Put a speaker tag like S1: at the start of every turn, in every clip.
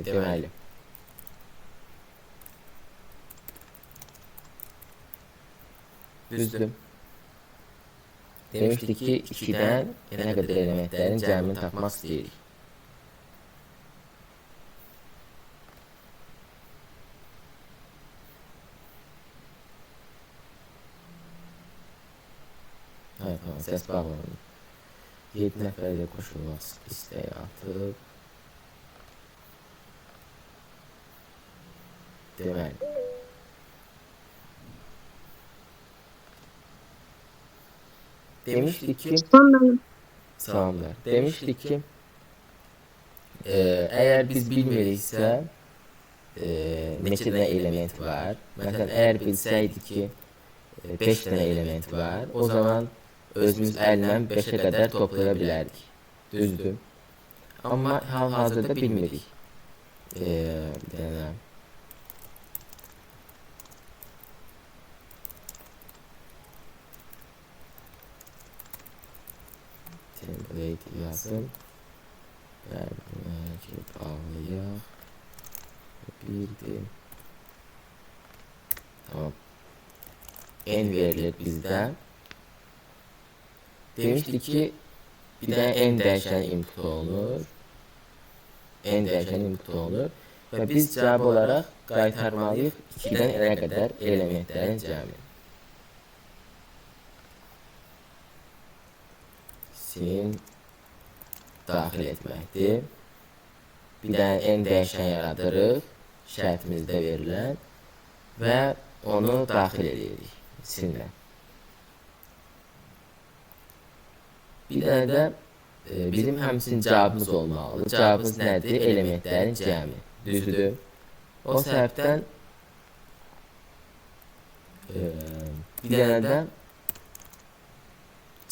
S1: deməli. Düzdür. Demişdik ki, 2-dən n-ə qədər elementlərin cəmini tapmaq istəyirik. Tamam, səs bağlanır. 7 nəfər ilə qoşulmaq istəyi atıb. Deməli. Demişdik ki, salamlar. Demişdik ki, əgər biz bilmiriksə, neçə dənə element var. Məsələn, əgər bilsəydik ki, 5 dənə element var, o zaman özümüz əllə 5-ə qədər toplaya bilərdik. Düzdür. Amma hal-hazırda bilmirik. Bir dənə. Template yazın. Buna girib bağlayaq. Birdir. Tamam. N verilir bizdə. Demişdik ki, bir dənə n dəyişəni input olunur. N dəyişəni input olunur. Və biz cavab olaraq qaytarmalıyıq 2-dən n-ə qədər elementlərin cəmini. Sin daxil etməkdir. Bir dənə n dəyişən yaradırıq, şərtimizdə verilən və onu daxil edirik sinlə. Bir dənə də bizim həmçinin cavabımız olmalıdır. Cavabımız nədir? Elementlərin cəmi. Düzdür. O səbəbdən bir dənə də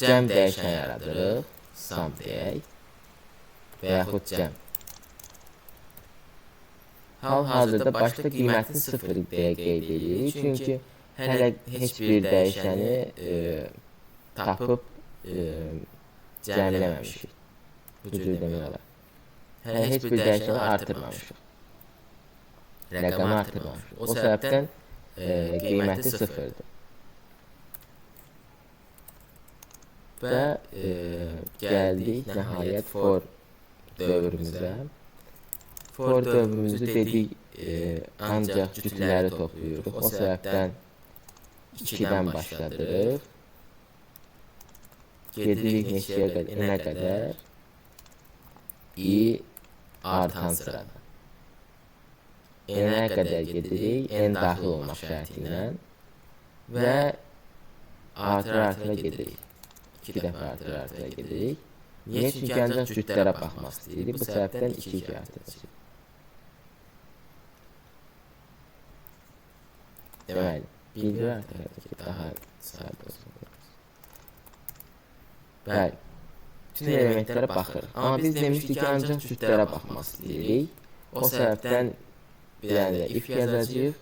S1: cəm dəyişən yaradırıq. Sum deyək. Və yaxud cəm. Hal-hazırda başda qiymətini 0 deyə qeyd edirik. Çünki hələ heç bir dəyişəni tapıb cəmləməmişik. Bu cür demək olar. Hələ heç bir dəyişəni artırmamışıq. Rəqamı artırmamışıq. O səbəbdən qiyməti 0-dır. Və gəldik nəhayət for dövrümüzə. For dövrümüzü dedik, ancaq cütləri toplayırıq. O səbəbdən 2-dən başladırıq. Gedirik neçəyə qədər i artan sırada. N-ə qədər gedirik, n daxil olmaq şərti ilə və artıra gedirik. 2 dəfə artıra gedirik. Niyə? Çünki ancaq cütlərə baxmaq istəyirik. Bu səbəbdən 2 artıracaq. Deməli, bildir artıracaq ki, daha sadə olsun. Bəli, bütün elementlərə baxırıq. Amma biz demişdik ki, ancaq cütlərə baxmaq istəyirik. O səbəbdən bir dənə də if yazacaq.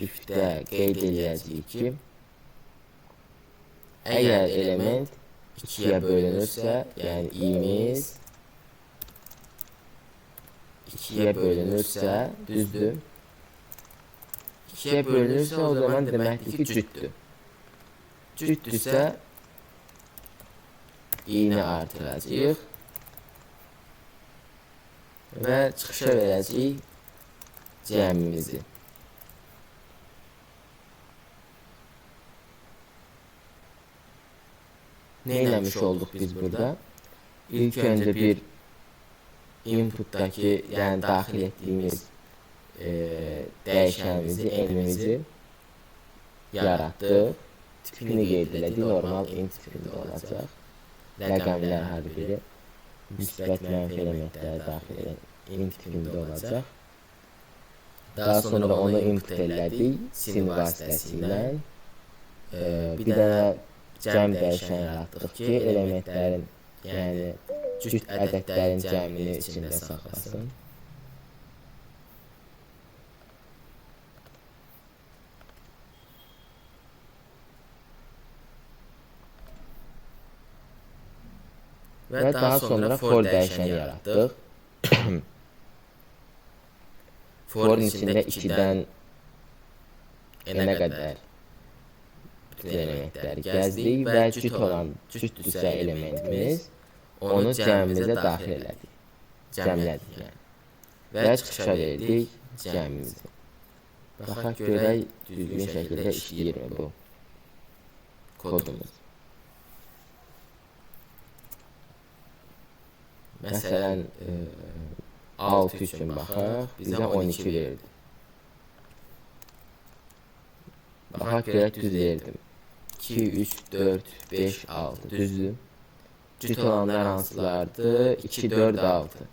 S1: If-də qeyd edəcəyik ki, əgər element 2-yə bölünürsə, yəni i'miz 2-yə bölünürsə, düzdür. 2-yə bölünürsə, o zaman deməkdir ki, cütdür. Cütdürsə, i-ni artıracaq və çıxışa verəcəyik cəmimizi. Nə eləmiş olduq biz burada? İlk öncə bir inputdakı, yəni daxil etdiyimiz dəyişənimizi, n-imizi yaratdıq. Tipini qeyd elədik, normal int tipində olacaq. Rəqəmlər hər biri müsbət mənfi elementləri daxil edən int tipində olacaq. Daha sonra onu input elədik sin vasitəsilə. Bir dənə cəm dəyişən yaratdıq ki, elementlərin, yəni cüt ədədlərin cəmini içində saxlasın. Və daha sonra for dəyişəni yaratdıq. Forun içində 2-dən n-ə qədər bütün elementləri gəzdik və cütdürsə elementimiz onu cəmimizə daxil elədik. Cəmlədik yəni. Və çıxışa verdik cəmimizi. Baxaq görək düzgün şəkildə işləyirmi bu kodumuz. Məsələn, 6 üçün baxaq, bizə 12 verdi. Baxaq görək düz verdim. 2, 3, 4, 5, 6 düzdür. Cüt olanlar hansılardır? 2, 4, 6.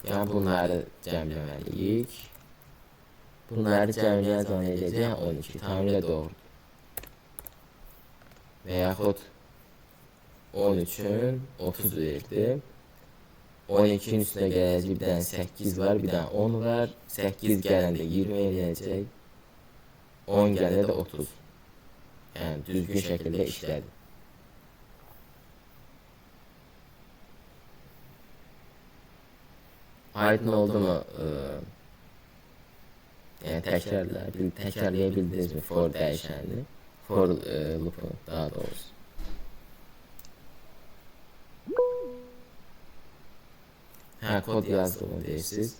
S1: Yəni bunları cəmləməliyik. Bunları cəmləyə can edəcək 12. Tamamilə doğrudur. Və yaxud 13-ün 30 verdi. 12-nin üstünə gələcək bir dənə 8 var, bir dənə 10 var. 8 gələndə 20 eləyəcək. 10 gələndə də 30. Yəni düzgün şəkildə işlədi. Aydın oldu mu? Yəni təkrarlaya bildinizmi for dəyişənini? For loop'u daha doğrusu. Hə, kod yazdığımı deyirsiniz.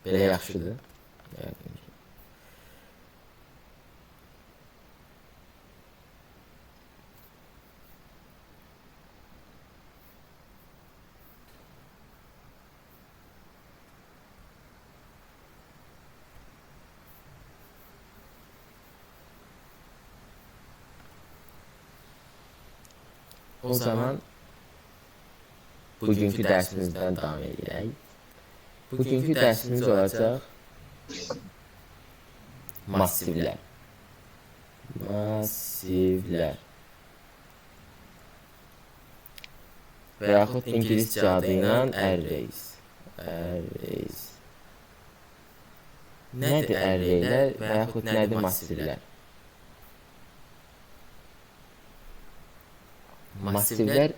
S1: Belə yaxşıdır. O zaman bugünkü dərsimizdən davam edək. Bugünkü dərsimiz olacaq massivlər. Və yaxud ingiliscə adı ilə arrays. Nədir arraylər və yaxud nədir massivlər? Massivlər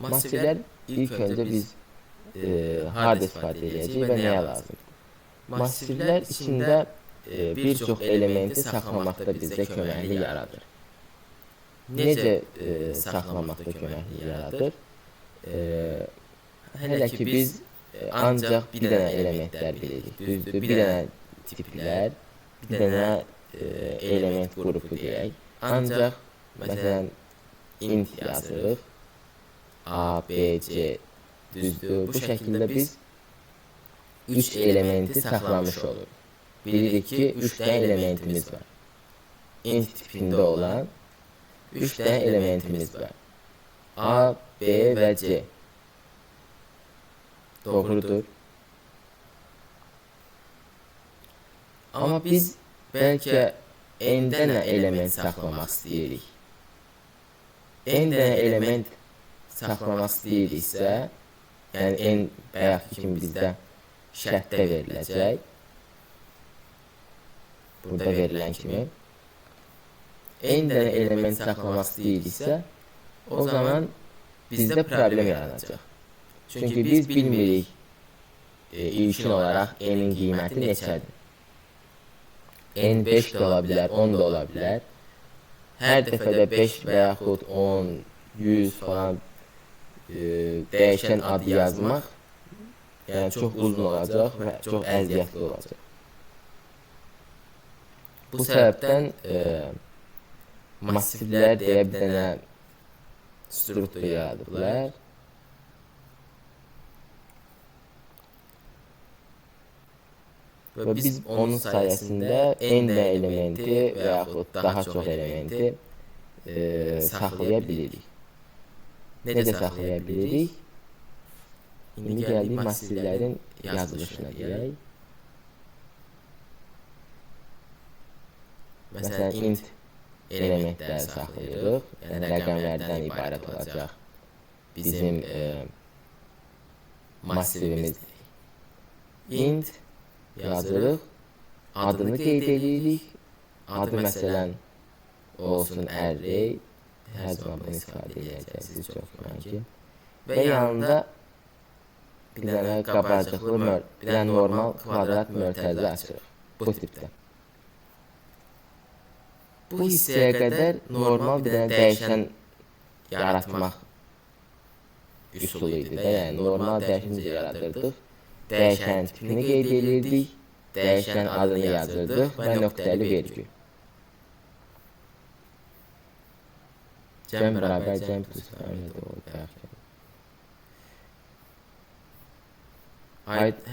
S1: massivlər ilk öncə biz harda istifadə edəcəyik və nəyə lazımdır? Massivlər içində bir çox elementi saxlamaqda bizə köməklik yaradır. Necə saxlamaqda köməklik yaradır? Hələ ki biz ancaq bir dənə elementlər bilirik. Düzdür, bir dənə tiplər, bir dənə element qrupu deyək. Ancaq, məsələn, int yazırıq, A, B, C, düzdür. Bu şəkildə biz 3 elementi saxlamış oluruq. Bilirik ki, 3 dənə elementimiz var. Int tipində olan 3 dənə elementimiz var. A, B və C. Doğrudur. Amma biz bəlkə n dənə element saxlamaq istəyirik. N dənə element saxlamaq istəyiriksə, yəni n bayaqki kimi bizdə şərtdə veriləcək. Burada verilən kimi. N dənə element saxlamaq istəyiriksə, o zaman bizdə problem yaranacaq. Çünki biz bilmirik ilkin olaraq n-in qiyməti neçədir. N 5 də ola bilər, 10 da ola bilər. Hər dəfədə 5 və yaxud 10, 100 falan dəyişən adı yazmaq yəni çox uzun olacaq və çox əziyyətli olacaq. Bu səbəbdən massivlər deyə bir dənə struktur yaradıblar. Və biz onun sayəsində n dənə elementi və yaxud daha çox elementi saxlaya bilirik. Necə saxlaya bilirik? İndi gəldik massivlərin yazılışına deyək. Məsələn, int elementləri saxlayırıq. Yəni rəqəmlərdən ibarət olacaq bizim massivimiz. Int yazırıq adını qeyd edirik. Adı məsələn olsun array. Hər zaman bunu istifadə edəcəksiniz, çox güman ki. Və yanında bir dənə qabarcıqlı, bir dənə normal kvadrat mötərizə açırıq. Bu tipdə. Bu hissəyə qədər normal bir dənə dəyişən yaratmaq üsulu idi də. Yəni normal dəyişən yaradırdıq. Dəyişən tipini qeyd edirdik. Dəyişən adını yazırdıq və nöqtəli vergül. Cəm bərabər cəm plus fərqində olacaq.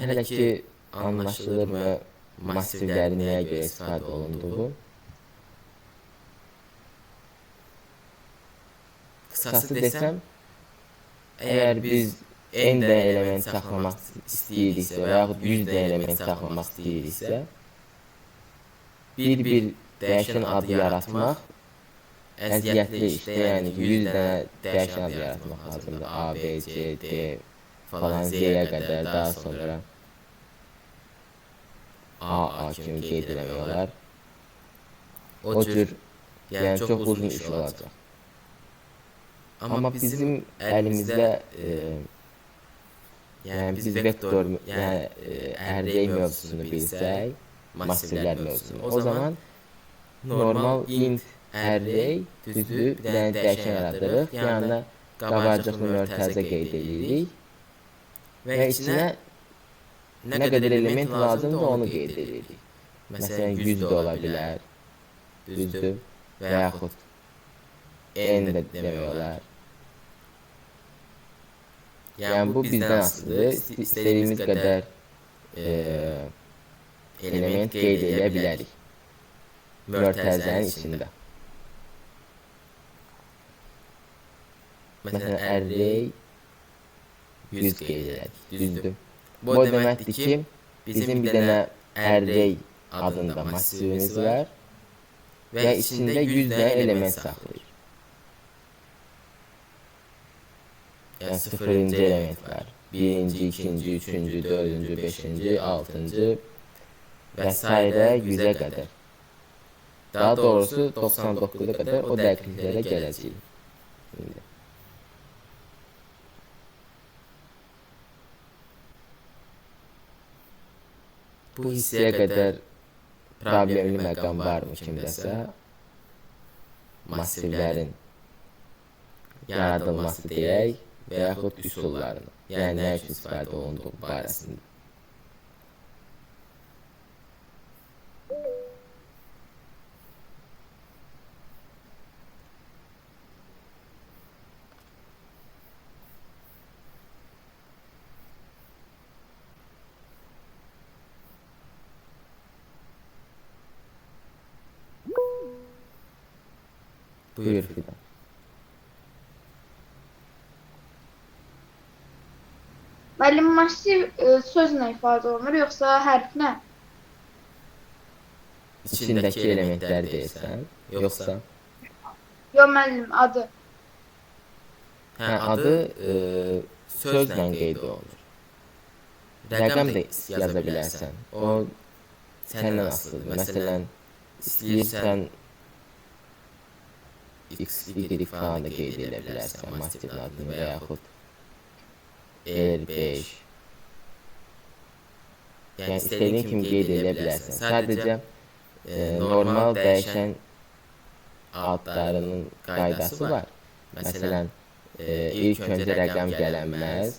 S1: Hələ ki anlaşılır mı massivlərin nəyə görə istifadə olunduğu? Qısası desəm, əgər biz n dənə element saxlamaq istəyiriksə və yaxud 100 dənə element saxlamaq istəyiriksə, bir dəyişən adı yaratmaq əziyyətli işdir. Yəni 100 dənə dəyişən adı yaratmaq lazımdır. A, B, C, D falan Z-yə qədər, daha sonra A kimi qeyd eləmək olar. O cür, yəni çox uzun iş olacaq. Amma bizim əlimizdə yəni biz vektor, yəni array mövzusunu bilsək, massivlər mövzusunu, o zaman normal int array düzdür, bir dənə dəyişən yaradırıq, yanına qabarcıqlı mötərizə qeyd edirik və içinə nə qədər element lazımdır onu qeyd edirik. Məsələn 100 də ola bilər, düzdür, və yaxud n də demək olar. Yəni bu bizdən asılıdır. İstədiyimiz qədər element qeyd edə bilərik mötərizənin içində. Məsələn, array 100 qeyd elədik, düzdür. Bu deməkdir ki, bizim bir dənə array adında massivimiz var və içində 100 dənə element saxlayır. Yəni 0-cı element var. 1-ci, 2-ci, 3-cü, 4-cü, 5-ci, 6-cı və s. 100-ə qədər. Daha doğrusu 99-a qədər o dəqiqliklərə gələcəyik. Bu hissəyə qədər problemli məqam varmı kimdəsə? Massivlərin yaradılması deyək və yaxud üsullarını, yəni nə üçün istifadə olunduğu barəsində. Buyur Fidan.
S2: Müəllim, massiv sözlə ifadə olunur, yoxsa hərflə?
S1: İçindəki elementləri deyirsən, yoxsa?
S2: Yox, müəllim, adı.
S1: Hə, adı sözlə qeyd olunur. Rəqəm də yaza bilərsən. O səndən asılıdır. Məsələn, istəyirsən x, y falan da qeyd edə bilərsən massivin adını və yaxud L5. Yəni istədiyin kimi qeyd edə bilərsən. Sadəcə normal dəyişən adlarının qaydası var. Məsələn, ilk öncə rəqəm gələnməz.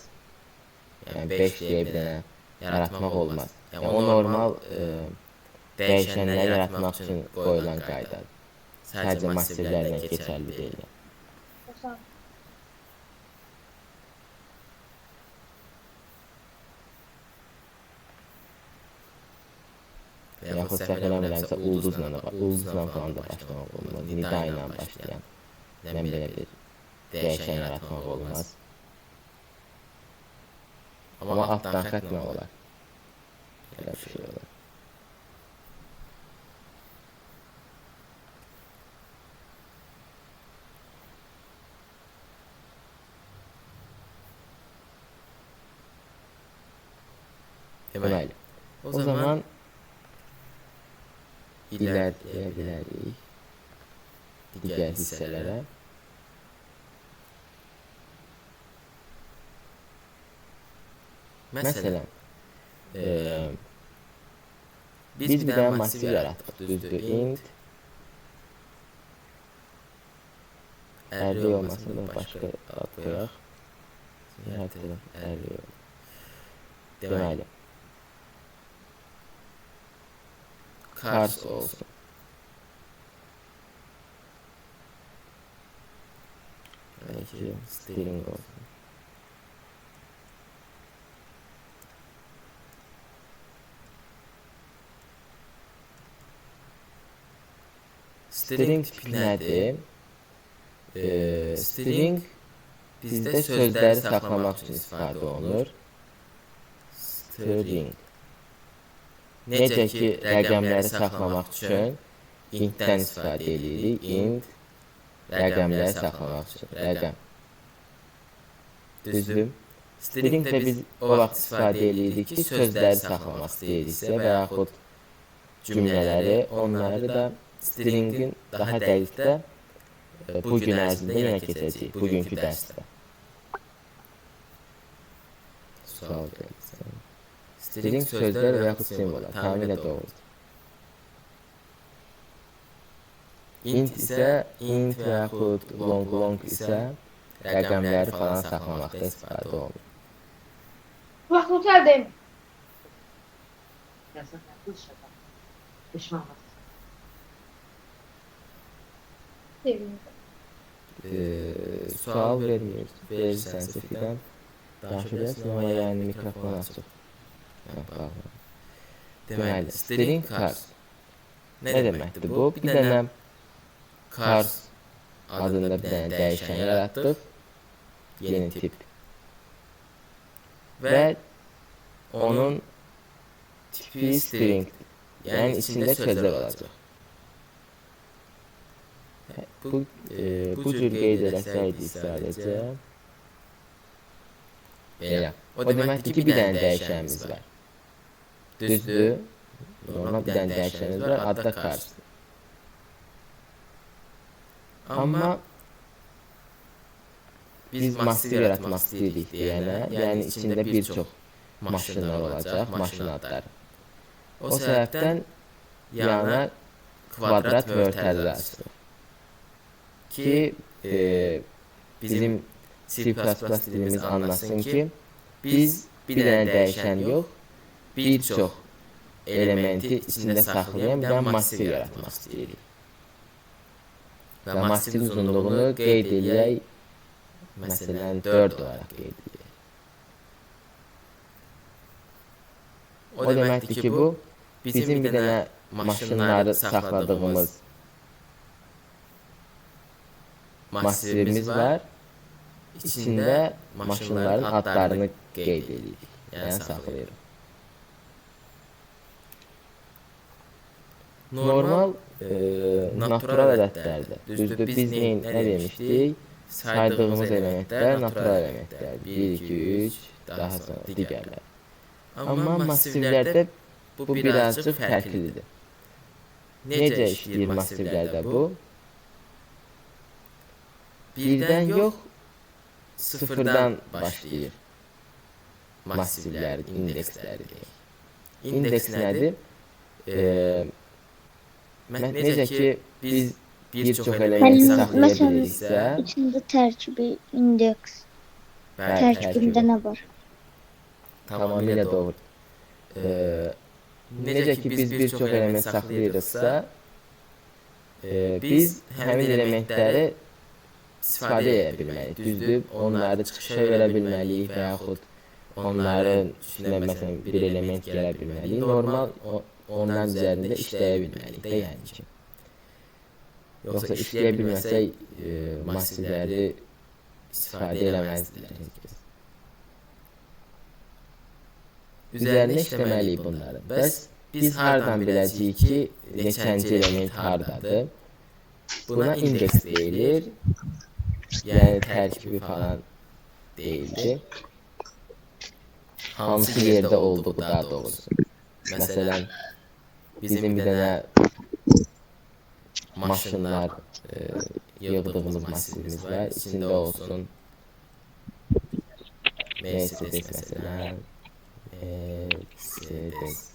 S1: Yəni 5 deyə bir dənə yaratmaq olmaz. Yəni o normal dəyişənləri yaratmaq üçün qoyulan qaydadır. Sadəcə massivlərlə keçərli deyil. Yaxud səhv eləmirəmsə ulduzla falan da başlamaq olmaz. Nida ilə başlayan belə bir dəyişən yaratmaq olmaz. Amma altdan xətlə olar. Belə bir şey olar. Deməli, o zaman ilerleyə bilərik digər hissələrə. Məsələn, biz bir dənə massiv yaratdıq, düzdür, int ərli olmasın, bunu başqa ad qoyaq. Hər tərəf ərli olur. Deməli, cars olsun. Belki string olsun. String tipi nədir? String bizdə sözləri saxlamaq üçün istifadə olunur. String. Necə ki, rəqəmləri saxlamaq üçün intdən istifadə edirik. Int rəqəmləri saxlamaq üçün. Rəqəm. Düzdür? Stringdə biz o vaxt istifadə edirik ki, sözləri saxlamaq istəyiriksə və yaxud cümlələri, onları da stringin daha dəqiqdə bu gün ərzində yenə keçəcəyik, bugünkü dərsdə. Sual verirsən. String sözlər və yaxud simvollar, tamamilə doğrudur. Int isə, int və yaxud long isə rəqəmləri falan saxlamaqda istifadə olunur.
S2: Vaxt otəldəyim.
S1: Sual verirsənsə filan danışa bilərsən, amma yəni mikrofon açıq. Deməli, string cars. Nə deməkdir bu? Bir dənə cars adında bir dənə dəyişən yaratdıq. Yeni tip. Və onun tipi stringdir. Yəni içində sözlər olacaq. Bu cür qeyd eləsəydik sadəcə belə. O deməkdir ki, bir dənə dəyişənimiz var. Düzdür? Normal bir dənə dəyişənimiz var, adı da carsdır. Amma biz massiv yaratmaq istəyirik deyənə, yəni içində bir çox maşınlar olacaq, maşın adları. O səbəbdən yana kvadrat vörtəli açdıq. Ki, bizim C++ dilimiz anlasın ki, biz bir dənə dəyişən yox, bir çox elementi içində saxlayan bir dənə massiv yaratmaq istəyirik. Və massivin uzunluğunu qeyd eləyək, məsələn, 4 olaraq qeyd eləyək. O deməkdir ki, bu, bizim bir dənə maşınları saxladığımız massivimiz var, içində maşınların adlarını qeyd edirik, yəni saxlayırıq. Normal, natural ədədlərdə, düzdür, biz nə demişdik? Saydığımız elementlər natural elementlər, 1, 2, 3, daha sonra digərlər. Amma massivlərdə bu birazcıq fərqlidir. Necə işləyir massivlərdə bu? Birdən yox, sıfırdan başlayır massivlər, indeksləri deyək. İndeks nədir? Necə ki, biz bir çox elementi saxlaya biliriksə,
S3: içində tərkibi, indeks, tərkibində nə var?
S1: Tamamilə doğrudur. Necə ki, biz bir çox element saxlayırıqsa, biz həmin elementləri istifadə edə bilməliyik. Düzdür, onları çıxışa verə bilməliyik və yaxud onların üstünə məsələn bir element gələ bilməliyik. Normal onların üzərində işləyə bilməliyik də yəni ki. Yoxsa işləyə bilməsək massivləri istifadə eləməzdilər heç kəs. Üzərinə işləməliyik bunları. Bəs biz hardan biləcəyik ki, neçənci element hardadır? Buna indeks deyilir. Yəni tərkibi falan deyildi. Hansı yerdə olduğu daha doğrusu. Məsələn, bizim bir dənə maşınlar yığdığımız masivimiz var. İçində olsun Mercedes məsələn. Mercedes.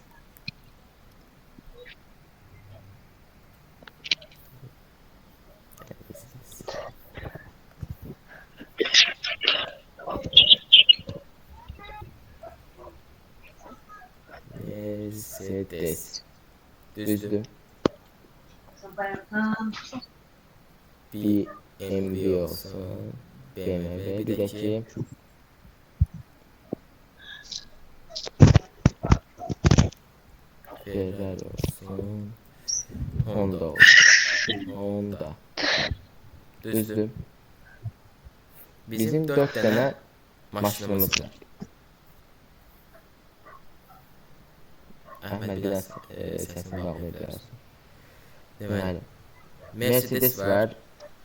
S1: Mercedes. Düzdür. BMW olsun. BMW. Bir de ki Ferrari olsun. Honda olsun. Honda. Düzdür. Bizim 4 tane maşınımız var. Əhməd biraz səsini bağlayıb biraz. Deməli, Mercedes var,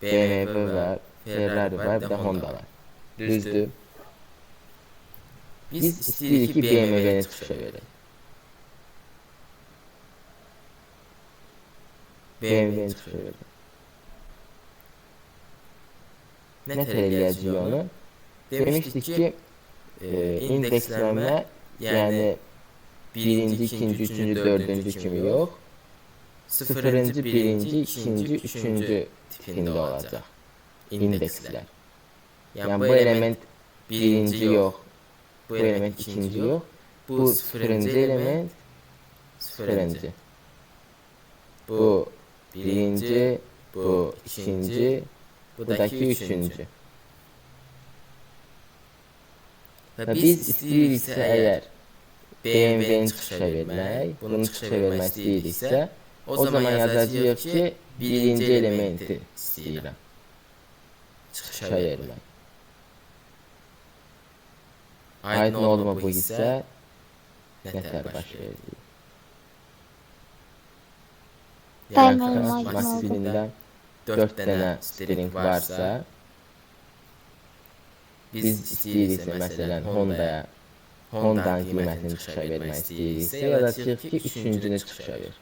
S1: BMW var, Ferrari var, bir də Honda var. Düzdür. Biz istəyirik ki, BMW-ni çıxışa verək. BMW-ni çıxışa verək. Nə tər eləyəcək onu? Demişdik ki, indekslənmə, yəni birinci, ikinci, üçüncü, dördüncü kimi yox, sıfırıncı, birinci, ikinci, üçüncü tipində olacaq indekslər. Yəni bu element birinci yox, bu element ikinci yox, bu sıfırıncı element sıfırıncı. Bu birinci, bu ikinci, bu da ki üçüncü. Və biz istəyiriksə əgər BMW-ni çıxışa vermək, bunu çıxışa vermək istəyiriksə, o zaman yazacağıq ki, birinci elementi istəyirəm çıxışa vermək. Aydın olma bu hissə nətər baş verdi? Yəni, massivində 4 dənə string varsa, biz istəyiriksə, məsələn, Honda'nın qiymətini çıxışa vermək istəyiriksə, yazacağıq ki, üçüncünü çıxışa ver.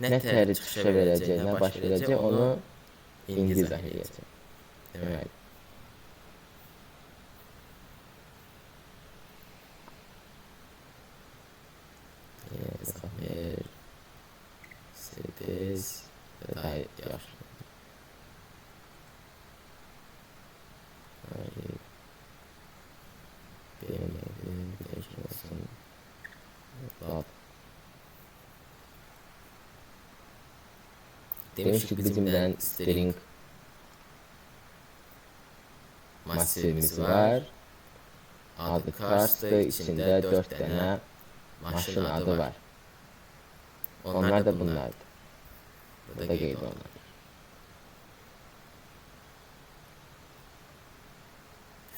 S1: Nə təri çıxışa verəcək, nə baş verəcək, onu indi izah edəcək. Deməli. Mercedes daha yaxşı. Demiştik bizimdən string masivimiz var. Adı Cars'dır. İçində 4 dənə maşın adı var. Onlar da bunlardır. Burada qeyd olunur.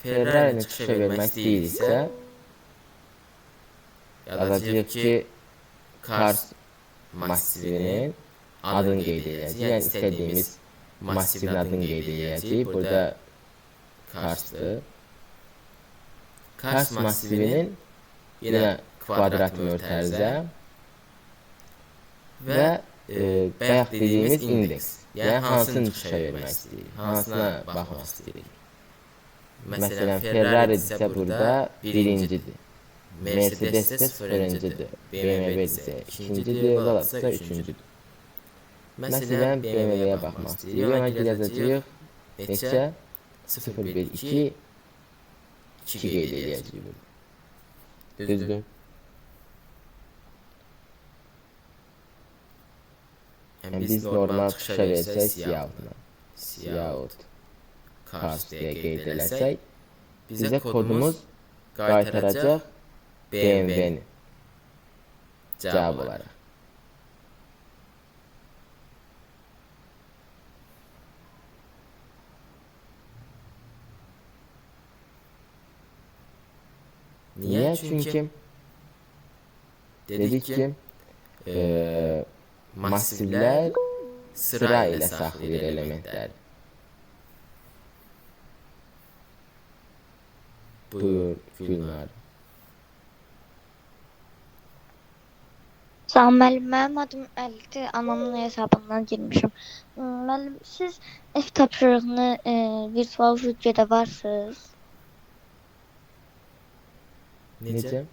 S1: Ferrari'ni çıxışa vermək istəyiriksə, yazacağıq ki, Cars massivinin adını qeyd edəcəyik. Yəni istədiyimiz massivin adını qeyd edəcəyik. Burada Cars'dır. Cars massivinin yenə kvadrat mötərizə və bayaq dediyimiz indeks. Yəni hansını çıxışa vermək istəyirik, hansına baxmaq istəyirik. Məsələn, Ferrari'dirsə burada birincidir. Mercedes də sıfırıncıdır. BMW isə ikincidir, Lada'sa üçüncüdür. Məsələn, BMW-yə baxmaq istəyirik. Ona yazacağıq neçə? 0, 1, 2, 2 qeyd edəcəyik. Düzdür. Yəni biz normal çıxışa versək siyahına, siyahut Cars deyə qeyd eləsək, bizə kodumuz qaytaracaq BMW-ni cavab olaraq. Niyə? Çünki dedik ki, massivlər sıra ilə saxlayır elementləri. Buyur, Gülnar.
S3: Sağ ol müəllim. Mənim adım Əlidir. Anamın hesabından girmişim. Müəllim, siz ev tapşırığını virtual studiyada varsınız?
S1: Necə?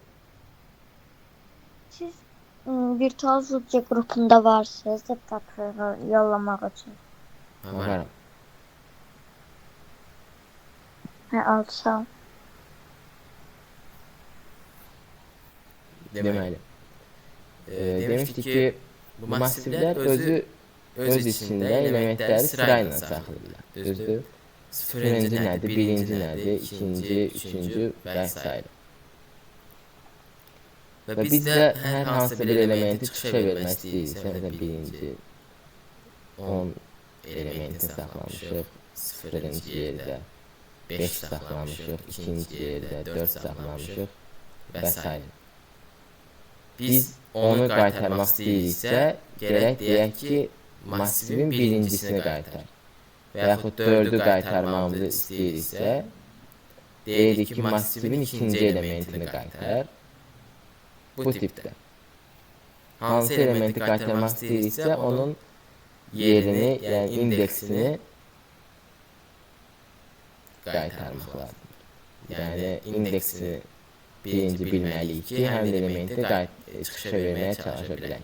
S3: Siz virtual studiya qrupunda varsınız ev tapşırığı yollamaq üçün.
S1: Varam.
S3: Oldu, sağ ol.
S1: Deməli. Demişdik ki, bu massivlər öz içində elementləri sırayla saxlayırlar. Düzdür? Sıfırıncı nədir, birinci nədir, ikinci, üçüncü və s. Və biz də hər hansı bir elementi çıxışa vermək istəyiriksə, məsələn, birinci 10 elementini saxlamışıq, sıfırıncı yerdə 5 saxlamışıq, ikinci yerdə 4 saxlamışıq və s. Biz onu qaytarmaq istəyiriksə, gərək deyək ki, massivin birincisini qaytar. Və yaxud 4-ü qaytarmamızı istəyiriksə, deyirik ki, massivin ikinci elementini qaytar. Bu tipdə. Hansı elementi qaytarmaq istəyiriksə, onun yerini, yəni indeksini qaytarmaq lazımdır. Yəni indeksini birinci bilməliyik ki, həmin elementi çıxışa verməyə çalışa bilək.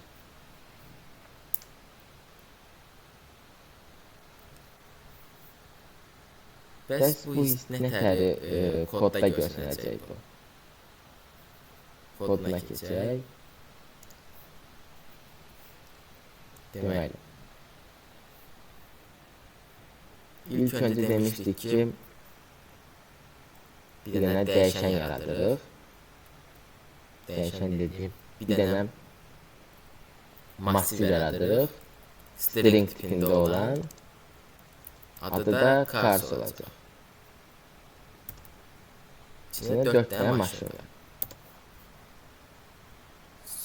S1: Bəs bu nətəri kodda göstərəcək bu. Koduna keçək. Deməli. İlk öncə demişdik ki, bir dənə dəyişən yaradırıq. Dəyişən dediyim, bir dənə massiv yaradırıq. String tipində olan, adı da cars olacaq. İçində 4 dənə maşın var.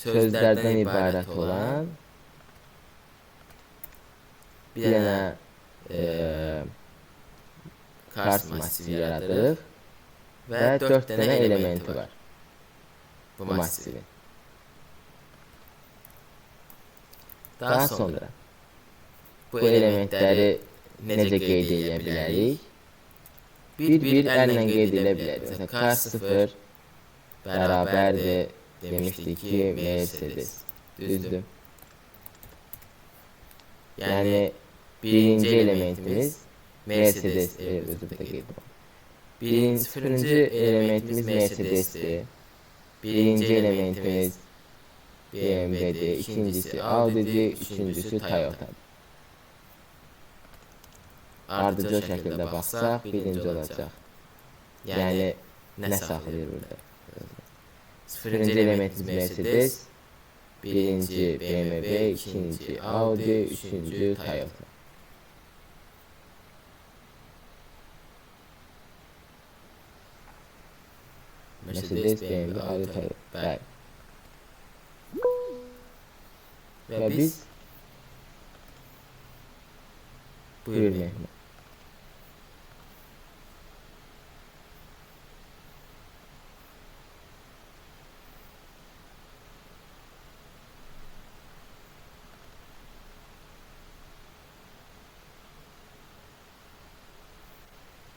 S1: Sözlərdən ibarət olan bir dənə cars massivi yaradırıq və 4 dənə elementi var bu massivin. Daha sonra bu elementləri necə qeyd edə bilərik? Bir əllə qeyd edə bilərik. Məsələn, cars 0 bərabərdir demişdik ki, Mercedes. Düzdür. Yəni, birinci elementimiz Mercedes özündə qeyd olunur. Sıfırıncı elementimiz Mercedesdir. Birinci elementimiz BMW'dir. İkincisi Audi'dir. Üçüncüsü Toyota'dır. Ardıcıl şəkildə baxsaq, birinci olacaq. Yəni, nə saxlayır burada? Sıfırıncı elementimiz Mercedes, birinci BMW, ikinci Audi, üçüncü Toyota. Mercedes, BMW, Audi, Toyota. Bəli. Və biz buyur Mehmet.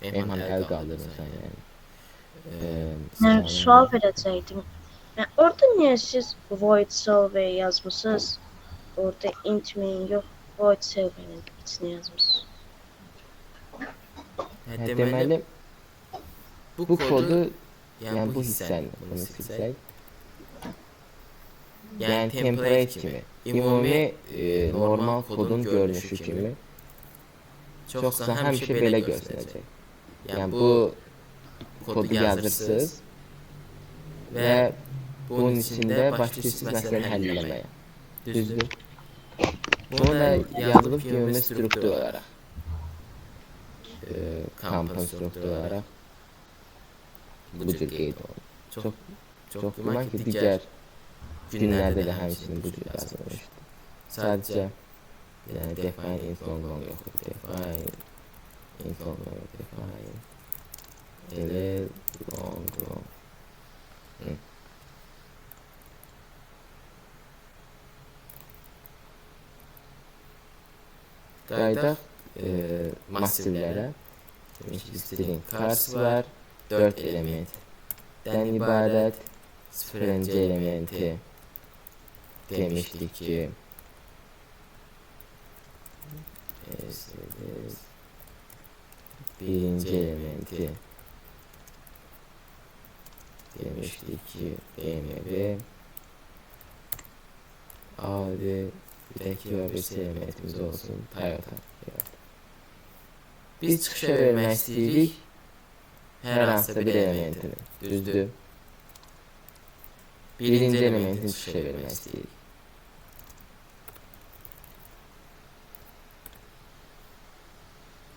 S1: Mehmet el kaldırdın sen yani.
S4: Sual verəcəkdim. Orada niyə siz void solver yazmısınız? Orada int main yox, void solver'in içine yazmışsınız.
S1: Deməli, bu kodu, yəni bu hissəni, bunu silsək, yəni template kimi, ümumi normal kodun görünüşü kimi çoxsa həmişə belə göstərəcək. Yəni bu kodu yazırsınız və bunun içində başlayırsınız məsələni həll eləməyə. Düzdür? Bunu da yazılıb ki, ümumi struktur olaraq, kampın struktur olaraq bu cür qeyd olunur. Çox güman ki, digər günlərdə də həmçinin bu cür yazılmışdır. Sadəcə define int long yoxdur. Define int long yoxdur. Define ele long. Qaydaq massivlərə. Demiş ki, string cars var. 4 elementdən ibarət. 0-cı elementi demişdik ki Mercedes. Birinci elementi demiştik ki BMW. Audi. Bir də ki bir elementimiz olsun. Toyota. Biz çıxışa vermək istəyirik hər hansısa bir elementini. Düzdür. Birinci elementin çıxışa vermək istəyirik.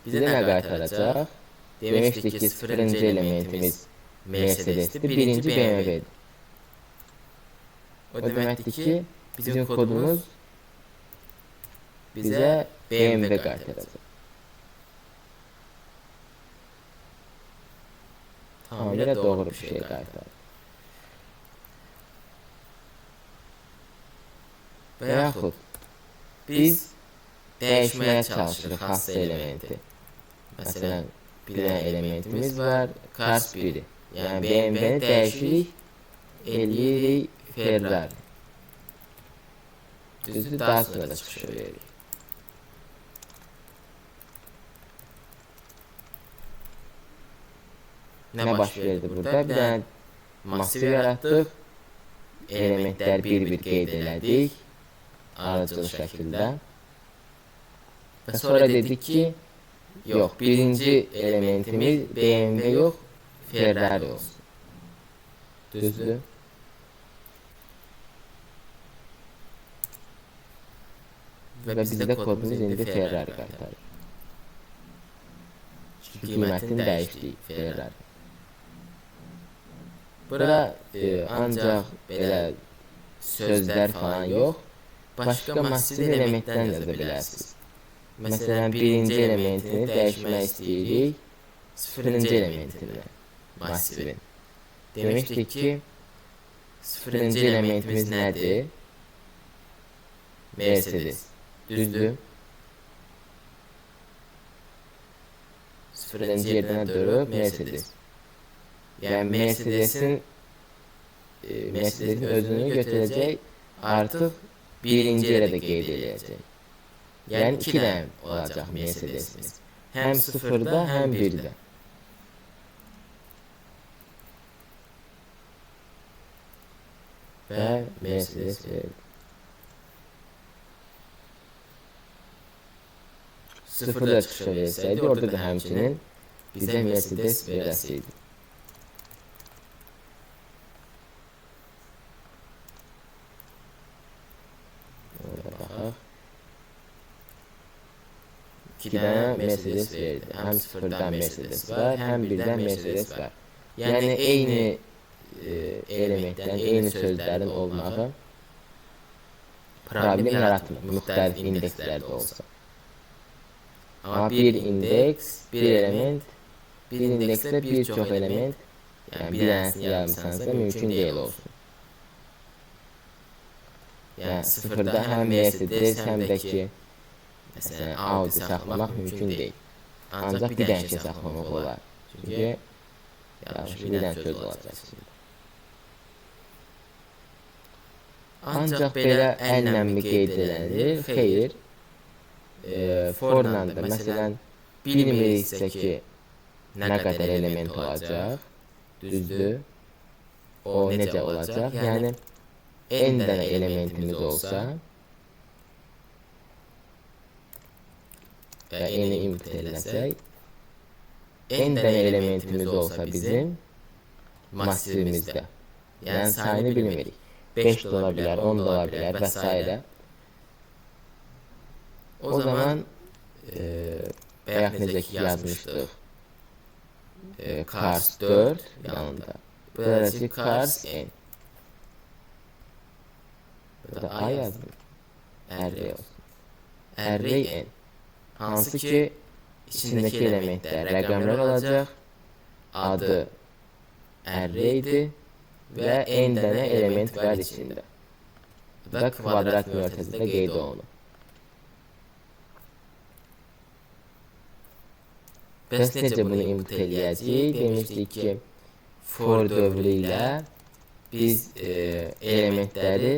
S1: Bizə nə qaytaracaq? Demişdik ki 0-cı elementimiz Mercedes'dir, birinci BMW'dir. O deməkdir ki bizim kodumuz bizə BMW qaytaracaq. Tamamilə doğru bir şey qaytarır. Və yaxud biz dəyişməyə çalışırıq hansısa elementi. Məsələn, bir dənə elementimiz var, cars 1'i. Yəni BMW-ni dəyişirik, eləyirik Ferrari. Düzdür, daha sonra da çıxış veririk. Nə baş verdi burada? Bir dənə massiv yaratdıq, elementlər bir-bir qeyd elədik, aracılı şəkildə. Və sonra dedik ki, yox, birinci elementimiz BMW yox, Ferrari olsun. Düzdür? Və bizdə kodumuz indi Ferrari qaytarır. Çünki qiymətini dəyişdik Ferrari. Bura ancaq belə sözlər falan yox, başqa massiv elementdən yazı bilərsiniz. Məsələn, birinci elementini dəyişmək istəyirik, 0-cı elementini, massivin. Demişdik ki, 0-cı elementimiz nədir? Mercedes. Düzdür. 0-cı yerdən durub Mercedes. Yəni Mercedesin özünü götürəcək, artıq birinci yerə də qeyd edəcək. Yəni 2 dənə olacaq Mercedesimiz. Həm 0-da, həm 1-də. Və Mercedes verildi. 0-da çıxışa versəydi, orada da həmçinin bizə Mercedes verəsiydi. Orada baxaq. 2 dənə Mercedes verdi. Həm 0-dan Mercedes var, həm 1-dən Mercedes var. Yəni eyni elementdən, eyni sözlərin olmağı problem yaratmır, müxtəlif indekslərdə olsa. Amma bir indeks, bir element, bir indekslə bir çox element, yəni bir dənəsini yazmışsansa mümkün deyil olsun. Yəni 0-da həm Mercedes, həm də ki, məsələn, Audi saxlamaq mümkün deyil. Ancaq bir dənə saxlamaq olar. Çünki yaxşı bir dənə söz olacaq şimdi. Ancaq belə əllə mi qeyd edilir? Xeyr. Forla da, məsələn, bilmiriksə ki, nə qədər element olacaq, düzdür, o necə olacaq, yəni, n dənə elementimiz olsa, və n-i input eləsək, n dənə elementimiz olsa bizim massivimizdə, yəni sayını bilmirik, 5 də ola bilər, 10 da ola bilər və s. O zaman bayaq necə ki yazmışdıq cars 4 yanında. Burada ki cars n. Burada a yazdım. Array olsun. Array n. Hansı ki içindeki elementlər rəqəmlər olacaq. Adı arraydir və n dənə element var içində. Bu da kvadrat müərtəzədə qeyd olunur. Bəs necə bunu input eləyəcəyik? Demişdik ki, for dövrü ilə biz elementləri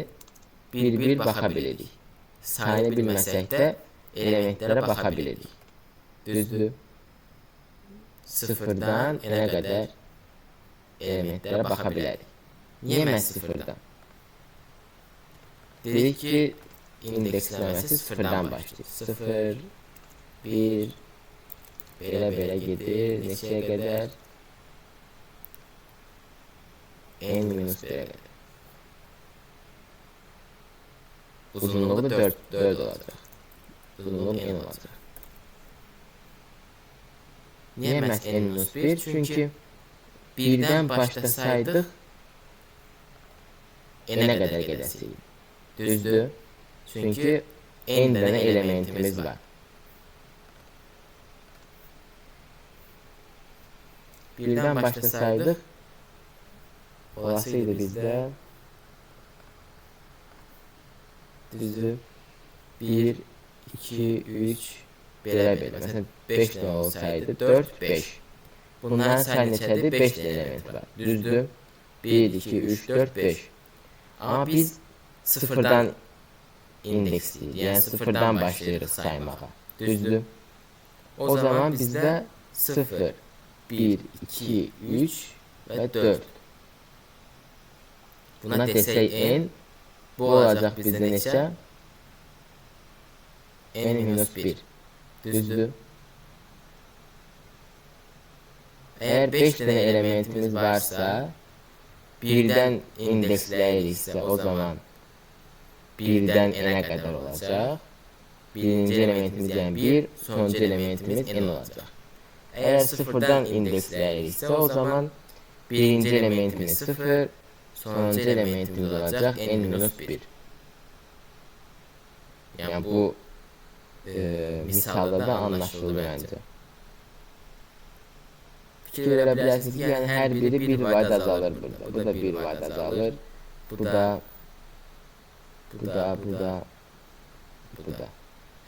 S1: bir-bir baxa bilirik. Sayını bilməsək də elementlərə baxa bilirik. Düzdür? Sıfırdan n-ə qədər elementlərə baxa bilərik. Niyə məhz sıfırdan? Dedik ki, indeksləməsi sıfırdan başlayır. 0, 1, belə gedir. Neçəyə qədər? n-1'ə qədər. Uzunluğu 4 olacaq. Uzunluğu n olacaq. Niyə məhz n-1? Çünki birdən başlasaydıq n-ə qədər gedəsiyik. Düzdür? Çünki n dənə elementimiz var. Birdən başlasaydıq olasıydı bizdə düzdür 1, 2, 3 belə. Məsələn 5 dənə olsaydı 4, 5. Bunların sayı neçədir? 5 dənə element var. Düzdür? 1, 2, 3, 4, 5. Amma biz sıfırdan indeksləyik. Yəni sıfırdan başlayırıq saymağa. Düzdür? O zaman bizdə 0, 1, 2, 3 və 4. Buna desək n, bu olacaq bizdə neçə? n-1. Düzdür? Əgər 5 dənə elementimiz varsa, birdən indeksləyiriksə, o zaman birdən n-ə qədər olacaq. Birinci elementimiz yəni 1, sonuncu elementimiz n olacaq. Əgər sıfırdan indeksləyiriksə, o zaman birinci elementimiz 0, sonuncu elementimiz olacaq n-1. Yəni bu misalda da anlaşıldı məncə. Fikir verə bilərsiniz ki, yəni hər biri 1 vayd azalır burada. Bu da 1 vayd azalır. Bu da.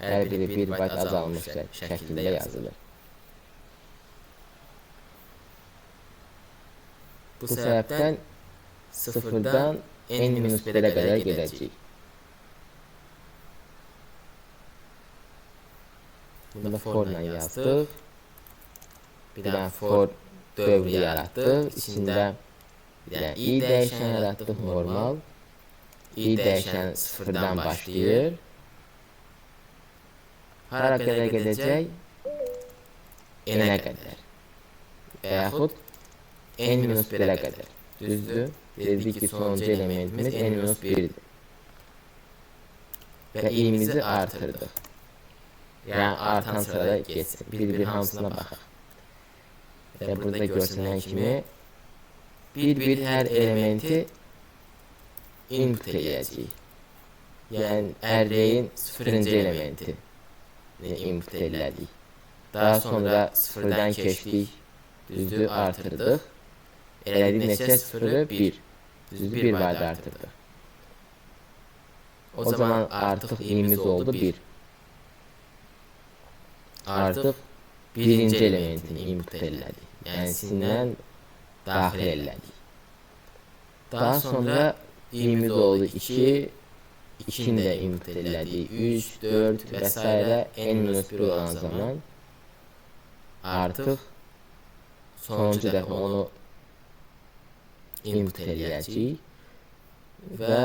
S1: Hər biri 1 vayd azalmış şəkildə yazılır. Bu səbəbdən sıfırdan n-1'ə qədər gedəcəyik. Bunu da forla yazdıq. Bir dənə for dövrü yaratdıq. İçində bir dənə i dəyişən yaratdıq, normal. I dəyişən sıfırdan başlayır. Hara qədər gedəcək? N-ə qədər. Və yaxud n-1'ə qədər. Düzdür? Dedik ki, sonuncu elementimiz n-1'dir. Və i'mizi artırdıq. Yəni artan sırada geçsin. Bir hamısına baxaq. Və burada görsənən kimi bir hər elementi input eləyəcəyik. Yəni array'in 0-cı elementi input elədik. Daha sonra 0-dan keçdik, düzdür, artırdıq. Elədik neçə 0'ı? 1. Düzdür, 1 vayd artırdıq. O zaman artıq i'miz oldu 1. Artıq birinci elementini input elədik. Yəni sindən daxil elədik. Daha sonra i'miz oldu 2. 2'ni də input elədik. 3, 4 və s. n-1 olan zaman artıq sonuncu dəfə onu input eləyəcəyik və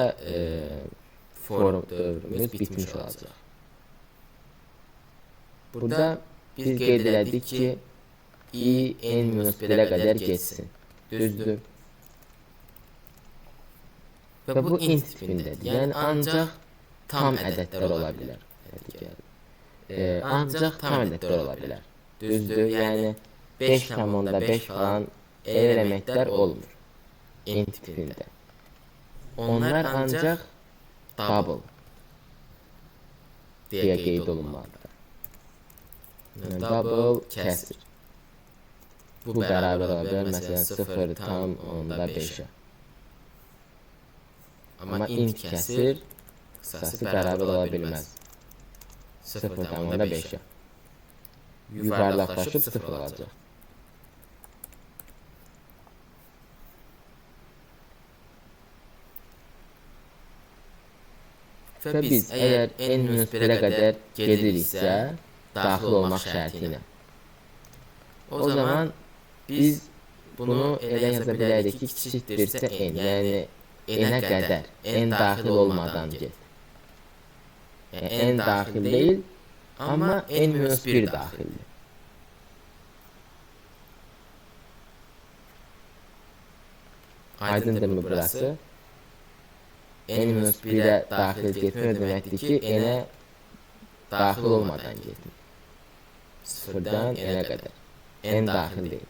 S1: for dövrümüz bitmiş olacaq. Burada biz qeyd elədik ki, i n-1'ə qədər geçsin. Düzdür? Və bu int tipindədir. Yəni ancaq tam ədədlər ola bilər. Ancaq tam ədədlər ola bilər. Düzdür? Yəni 5,5 falan elementlər olmur. Int tipində. Onlar ancaq double deyə qeyd olunmalıdır. Double kəsir. Bu bərabər ola bilər. Məsələn 0,5'ə. Amma int kəsir qısası bərabər ola bilməz. 0,5'ə. yuvarlaqlaşıb 0 olacaq. Və biz əgər n-1-ə qədər gediriksə, daxil olmaq şərti ilə, o zaman biz bunu elə yaza bilərik ki, kiçikdirsə n, yəni n-ə qədər, n daxil olmadan get. Yəni n daxil deyil, amma n-1 daxildir. Aydındırmı burası? n-1'ə daxil getmir deməkdir ki, n-ə daxil olmadan getmir. 0-dan n-ə qədər. N daxil deyil.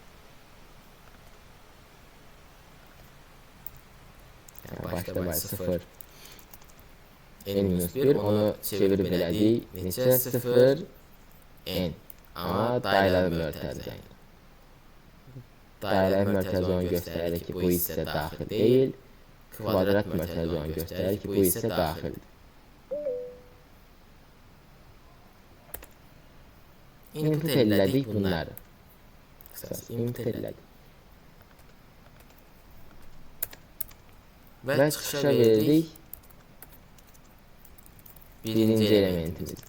S1: Yəni, başda var 0. n-1, onu çevirib elədik. Neçə? 0, n. Amma dairəvi mötərizə. Dairəvi mötərizə onu göstərir ki, bu hissə daxil deyil. Kvadrat mötərizə onu göstərir ki, bu hissə daxildir. Input elədik bunları. Qısası, input elədik. Və çıxışa verdik birinci elementimiz.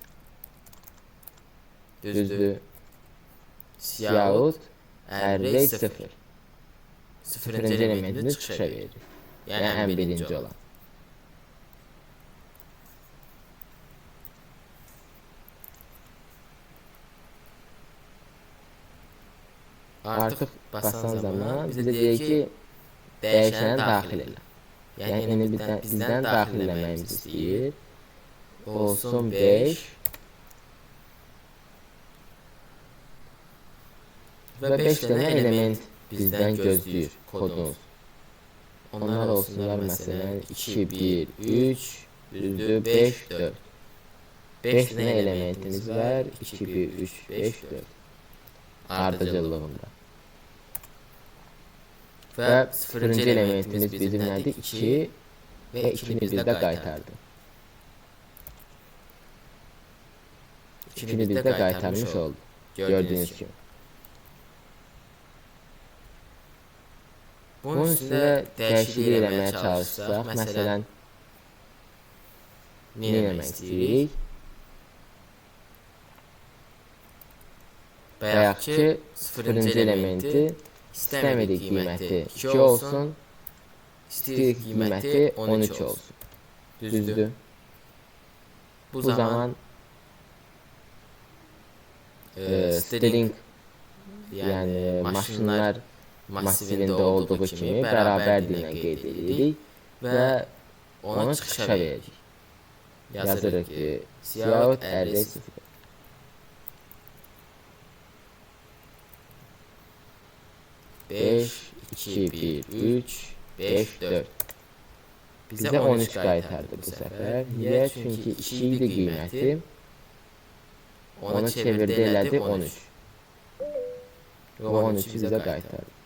S1: Düzdür. Siyahut array 0. Sıfırıncı elementini çıxışa veririk. Yəni ən birinci olan. Artıq basan zaman bizə deyir ki, dəyişəni daxil elə. Yəni bizdən daxil eləməyimiz istəyir. Olsun 5. Və 5 dənə element bizdən gözləyir kodumuz. Onlar olsunlar məsələn 2, 1, 3, düzdür, 5, 4. 5 dənə elementimiz var. 2, 1, 3, 5, 4. Ardıcıllığında. Və sıfırıncı elementimiz bizim nədir? 2 və 2-ni bizdə qaytardı. 2-ni bizdə qaytarmış oldu. Gördüyünüz kimi. Bunun üstündə dəyişiklik eləməyə çalışsaq, məsələn, nə eləmək istəyirik? Bayaqki sıfırıncı elementi istəmədik qiyməti 2 olsun, istəyirik qiyməti 13 olsun. Düzdür. Bu zaman string, yəni maşınlar masivində olduğu kimi bərabər dillə qeyd edirik və onu çıxışa veririk. Yazırıq ki, siyahut array 0. Beş, 2, 1, 3, 5, 4. Bizə 13 qaytardı bu səfər. Niyə? Çünki 2 idi qiyməti. Onu çevirdi elədi 13. Və 13 bizə qaytardı.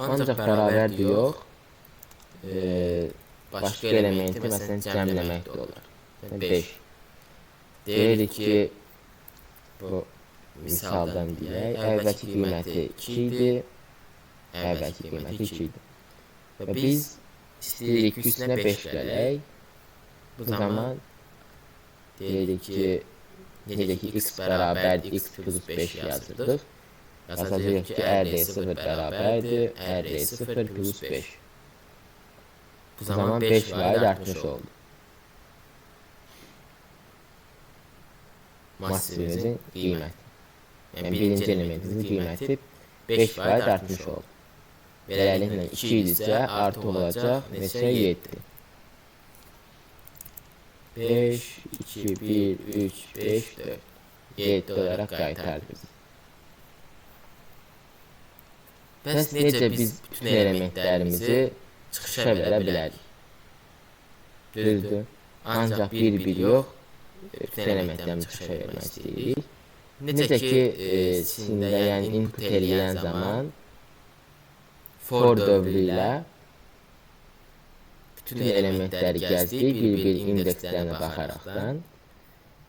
S1: Ancaq bərabərdir yox, başqa elementi məsələn cəmləmək də olar. 5. Deyirik ki, bu misaldan deyək, əvvəlki qiyməti 2 idi, əvvəlki qiyməti 2 idi. Və biz istəyirik ki, üstünə 5 gələk. Bu zaman deyirik ki, necə ki, x bərabərdir, x plus 5 yazırdıq. Yazacağıq ki, array 0 bərabərdir, array 0 plus 5. Bu zaman 5 vaid artmış oldu. Massivimizin qiyməti. Yəni birinci elementimizin qiyməti 5 vaid artmış oldu. Beləliklə 2 idisə artı olacaq neçə? 7. 5, 2, 1, 3, 5, 4. 7 olaraq qaytardı bizi. Bəs necə biz bütün elementlərimizi çıxışa verə bilərik? Düzdür. Ancaq bir yox, bütün elementlərimizə çıxışa vermək istəyirik. Necə ki, içində yəni input eləyən zaman for dövrü ilə bütün elementləri gəzdik, bir-bir indekslərinə baxaraqdan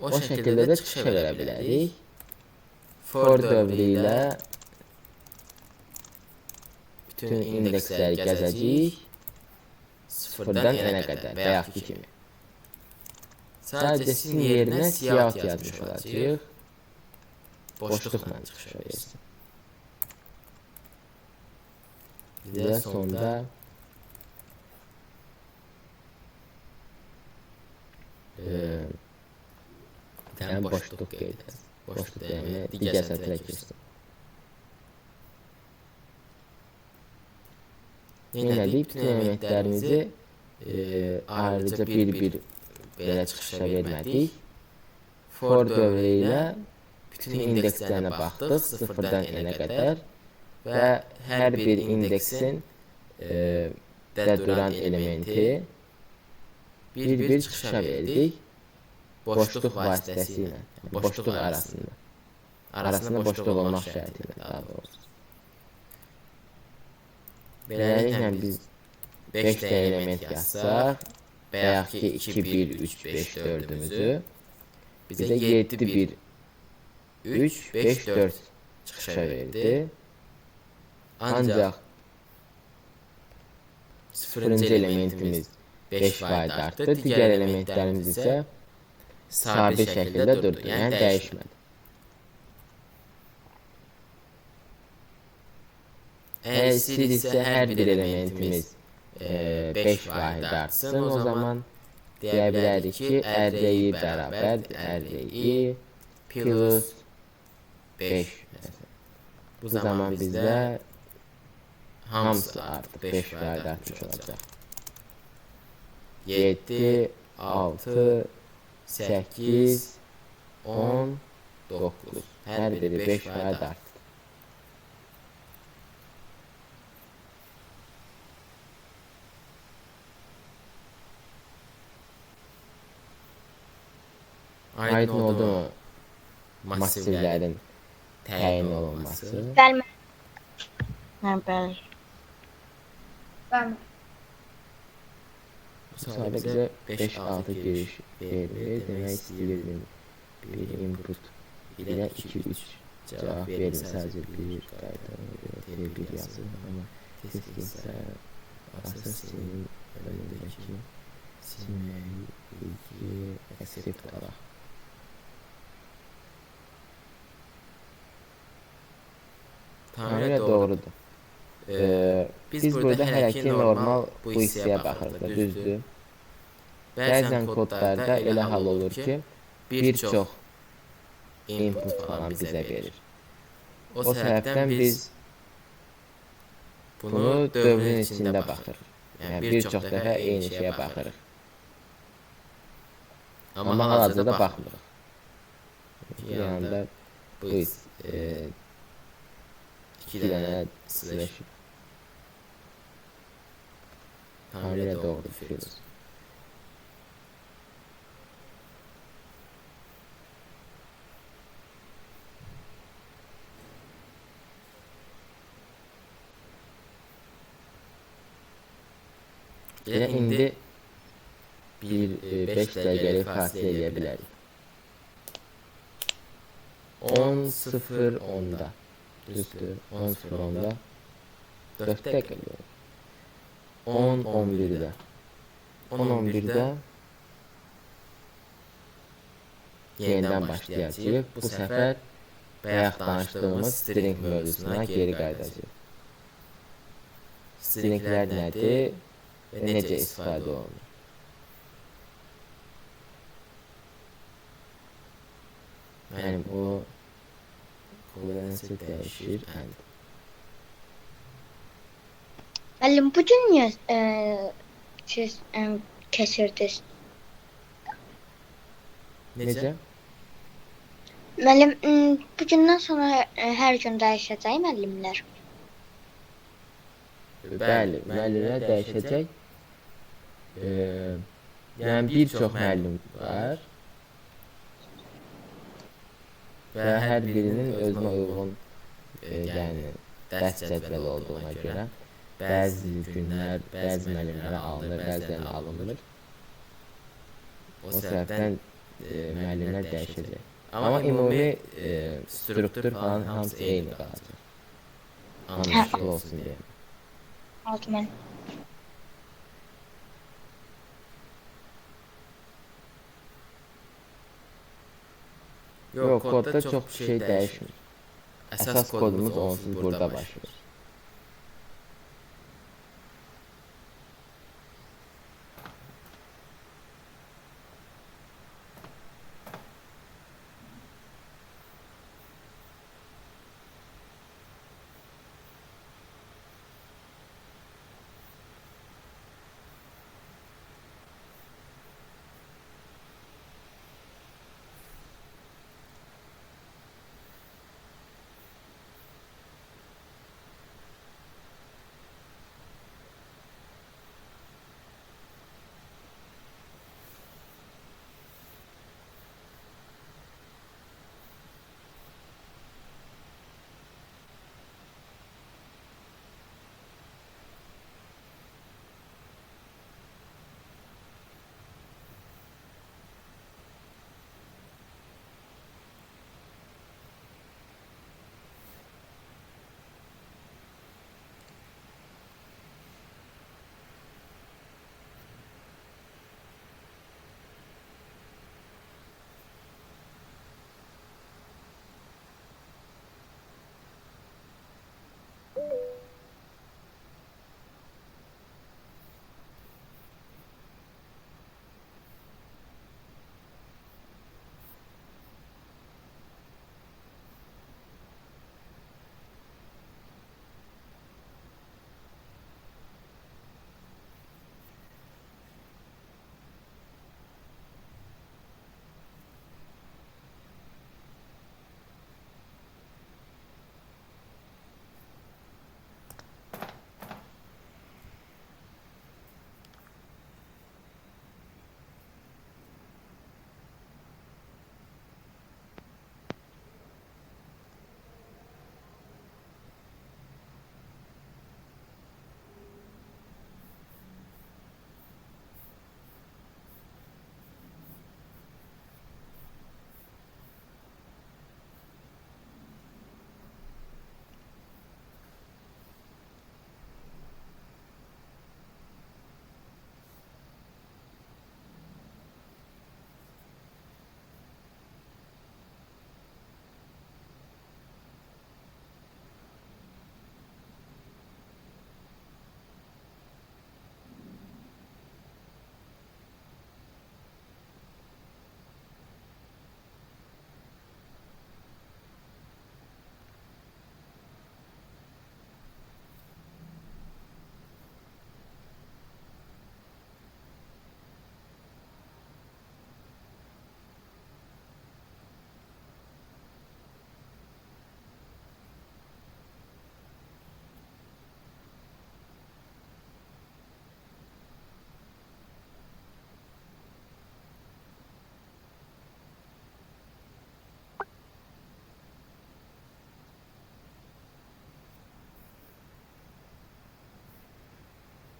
S1: o şəkildə də çıxışa verə bilərik. For dövrü ilə bütün indeksləri gəzəcəyik sıfırdan n-ə qədər və yaxud ki kimi. Sadəcə sizin yerinə siyahut yazmış olacaq. Boşluqla çıxışa versin. Bizə sonda bir boşluq qeyd edək. Boşluq yəni digər sətrə girsin. Yenədik, bütün elementlərimizi ayrıca bir-bir belə çıxışa vermədik. For dövrü ilə bütün indekslərinə baxdıq, sıfırdan n-ə qədər və hər bir indeksin də duran elementi bir-bir çıxışa verdik. Boşluq vasitəsilə, boşluq arasında. Arasında boşluq olmaq şərti ilə daha doğrusu. Beləliklə biz 5 də element yazsaq və yaxud ki 2, 1, 3, 5, 4-ümüzü bizə 7, 1, 3, 5, 4 çıxışa verdi. Ancaq 0-cı elementimiz 5% artdı, digər elementlərimiz isə sabit şəkildə durdu, yəni dəyişmədi. Əgər istəyiriksə hər bir elementimiz 5% artsın, o zaman deyə bilərik ki, RDI bərabər RDI plus 5. Bu zaman bizdə hamısı artıq 5% artmış olacaq. 7, 6, 8, 10, 9. Hər biri 5% artdı. Aydın oldu mu masivlərin təyin olunması?
S3: Bəli.
S4: Bəli.
S2: Bəli.
S1: Bu sayda bizə 5-6 giriş verilir. Demək istəyirdim bir input ilə 2-3 cavab verir. Sadəcə bir qayda bir yazır. Amma tezkinsə asıl senin önündəki silməyi bilgi accept olaraq. Tamamilə doğrudur. Biz burada hələ ki normal bu hissəyə baxırıq, düzdür. Bəzən kodlarda elə hal olur ki, bir çox input falan bizə verir. O səbəbdən biz bunu dövrün içində baxırıq. Yəni bir çox dəfə eyni şeyə baxırıq. Amma hal-hazırda baxmırıq. Yanında bu iki dənə slash tamamilə doğru fikiriz. Elə indi bir 5 dəqiqəlik fasilə eləyə bilərik. 10:00-da düzdür, 10:00-da 4 dəqiqə yox. 10:11-də 10:11-də yenidən başlayacağıq. Bu səfər bayaq danışdığımız string mövzusuna geri qayıdacağıq. Stringlər nədir və necə istifadə olunur? Yəni bu Qoğulansı dəyişir and.
S3: Müəllim, bu gün niyə siz keçirdiniz?
S1: Necə?
S3: Müəllim, bugündən sonra hər gün dəyişəcək müəllimlər.
S1: Bəli, müəllimlər dəyişəcək. Yəni bir çox müəllim var. və hər birinin özünə uyğun yəni dərs cədvəli olduğuna görə bəzi günlər bəzi müəllimlərə alınır, bəzilərə alınmır. O səbəbdən müəllimlər dəyişəcək. Amma ümumi struktur falan hamısı eyni qalacaq. Anlaşılır olsun deyə.
S3: Oldu mən.
S1: Yox, kodda çox bir şey dəyişmir. Əsas kodumuz onsuz burada başlayır.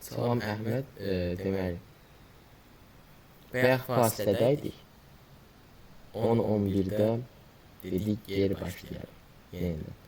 S1: Salam Əhməd, deməli, bayaq fasilədəydik. 10-11-də dedik geri başlayalım yenidən.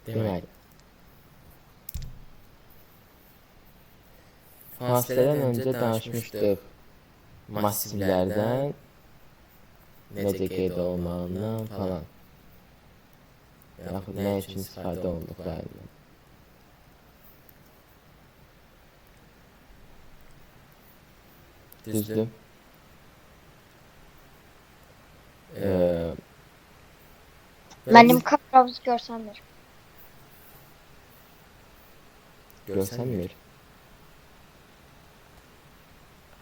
S1: Deməli, fasilədən öncə danışmışdıq massivlərdən, necə qeyd olunmağından falan. Yaxud nə üçün istifadə olunduqlarından. Düzdür.
S3: Mənim kameramız görsənmir.
S1: Görsənmir.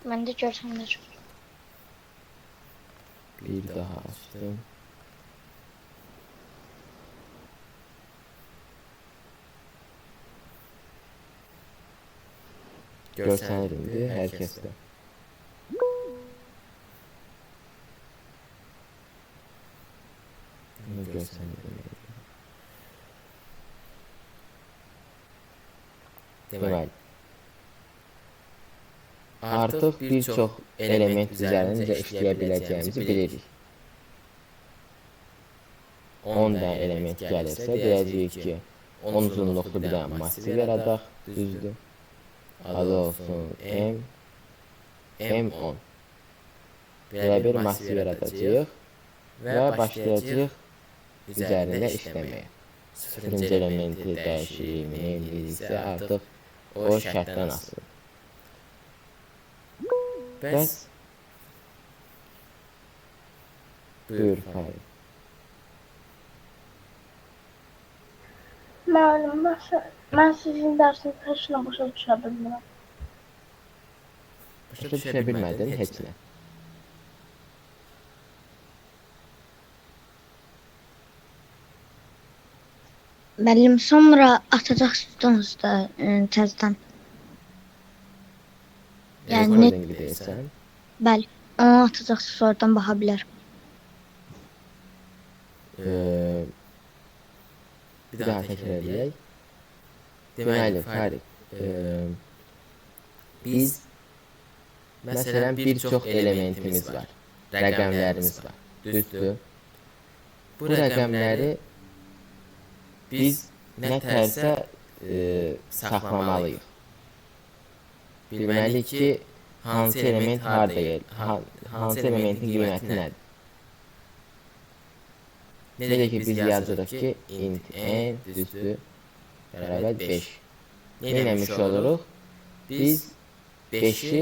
S3: Məndə görsənmir.
S1: Bir daha açdım. Görsənirdi hər kəsdə. Bunu görsənirdi. Deməli, artıq bir çox element üzərində necə işləyə biləcəyimizi bilirik. 10 dənə element gəlirsə, deyəcəyik ki, 10 uzunluqlu bir dənə massiv yaradaq, düzdür. Adı olsun M, M10. Belə bir massiv yaradacağıq və başlayacağıq üzərində işləməyə. Sıfırıncı elementi dəyişiyik, neyimliyiksə artıq o şərtdən asılır. Bəs, buyur Fahri.
S5: Müəllim, mən sizin dərsinizi heç nə başa düşə bilmirəm.
S1: Başa düşə bilmədin heç nə.
S3: Müəllim, sonra atacaqsınız da təzədən. Yəni,
S1: Recording deyirsən.
S3: bəli, onu atacaqsınız, oradan baxa bilər.
S1: Bir daha təkrar edək. Deməli, Fahri, biz məsələn bir çox elementimiz var, rəqəmlərimiz var, düzdür. Bu rəqəmləri biz nə tərsə saxlamalıyıq. Bilməliyik ki, hansı element harada yer, hansı elementin qiyməti nədir. Necə ki, biz yazırıq ki, int n düzdür, bərabər 5. Nə eləmiş oluruq? Biz 5-i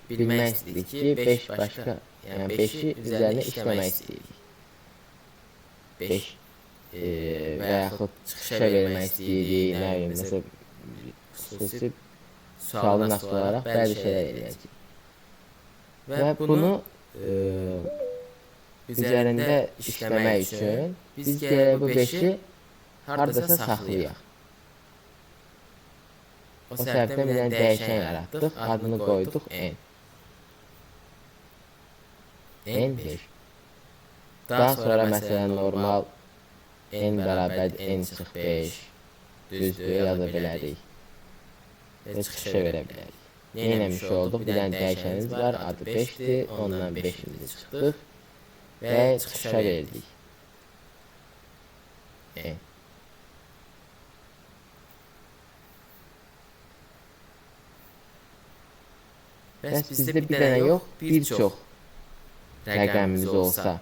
S1: bilmək istəyirik ki, 5 başqa, yəni 5-i üzərində işləmək istəyirik. 5 və yaxud çıxışa vermək istəyirik, nə bilim, məsələn, xüsusi sualdan asılı olaraq bəzi şeylər edəcəyik. Və bunu üzərində işləmək üçün biz gərək bu 5-i haradasa saxlayaq. O səbəbdən bir dənə dəyişən yaratdıq, adını qoyduq n. n5. Daha sonra məsələn normal n bərabər n çıx 5 düzdür, yaza bilərik. Və çıxışa verə bilərik. Nə eləmiş olduq? Bir dənə dəyişənimiz var, adı 5-dir, ondan 5-imizi çıxdıq və çıxışa verdik. n. Bəs bizdə bir dənə yox, bir çox rəqəmimiz olsa,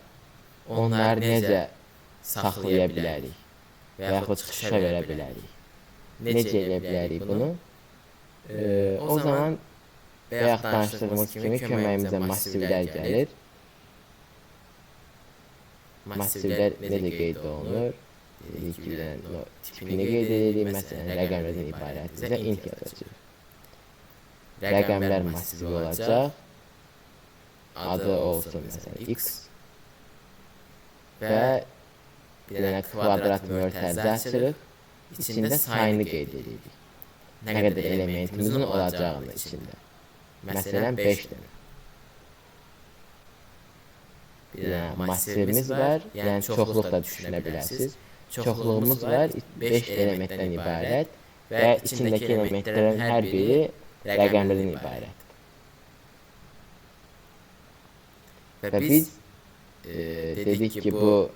S1: onları necə saxlaya bilərik və yaxud çıxışa verə bilərik? Necə eləyə bilərik bunu? O zaman bayaq danışdığımız kimi köməyimizə massivlər gəlir. Massivlər necə qeyd olunur? Dedik ki, tipini qeyd edirik, məsələn, rəqəmlərdən ibarətdirsə int yazacaq. Rəqəmlər massivi olacaq, adı olsun məsələn x və bir dənə kvadrat mötərizə açırıq, içində sayını qeyd edirik. Nə qədər elementimizin olacağını içində. Məsələn 5 dənə. Bir dənə massivimiz var, yəni çoxluq da düşünə bilərsiniz. Çoxluğumuz var, 5 elementdən ibarət və içindəki elementlərin hər biri rəqəmlərdən ibarət. Və biz dedik ki, bu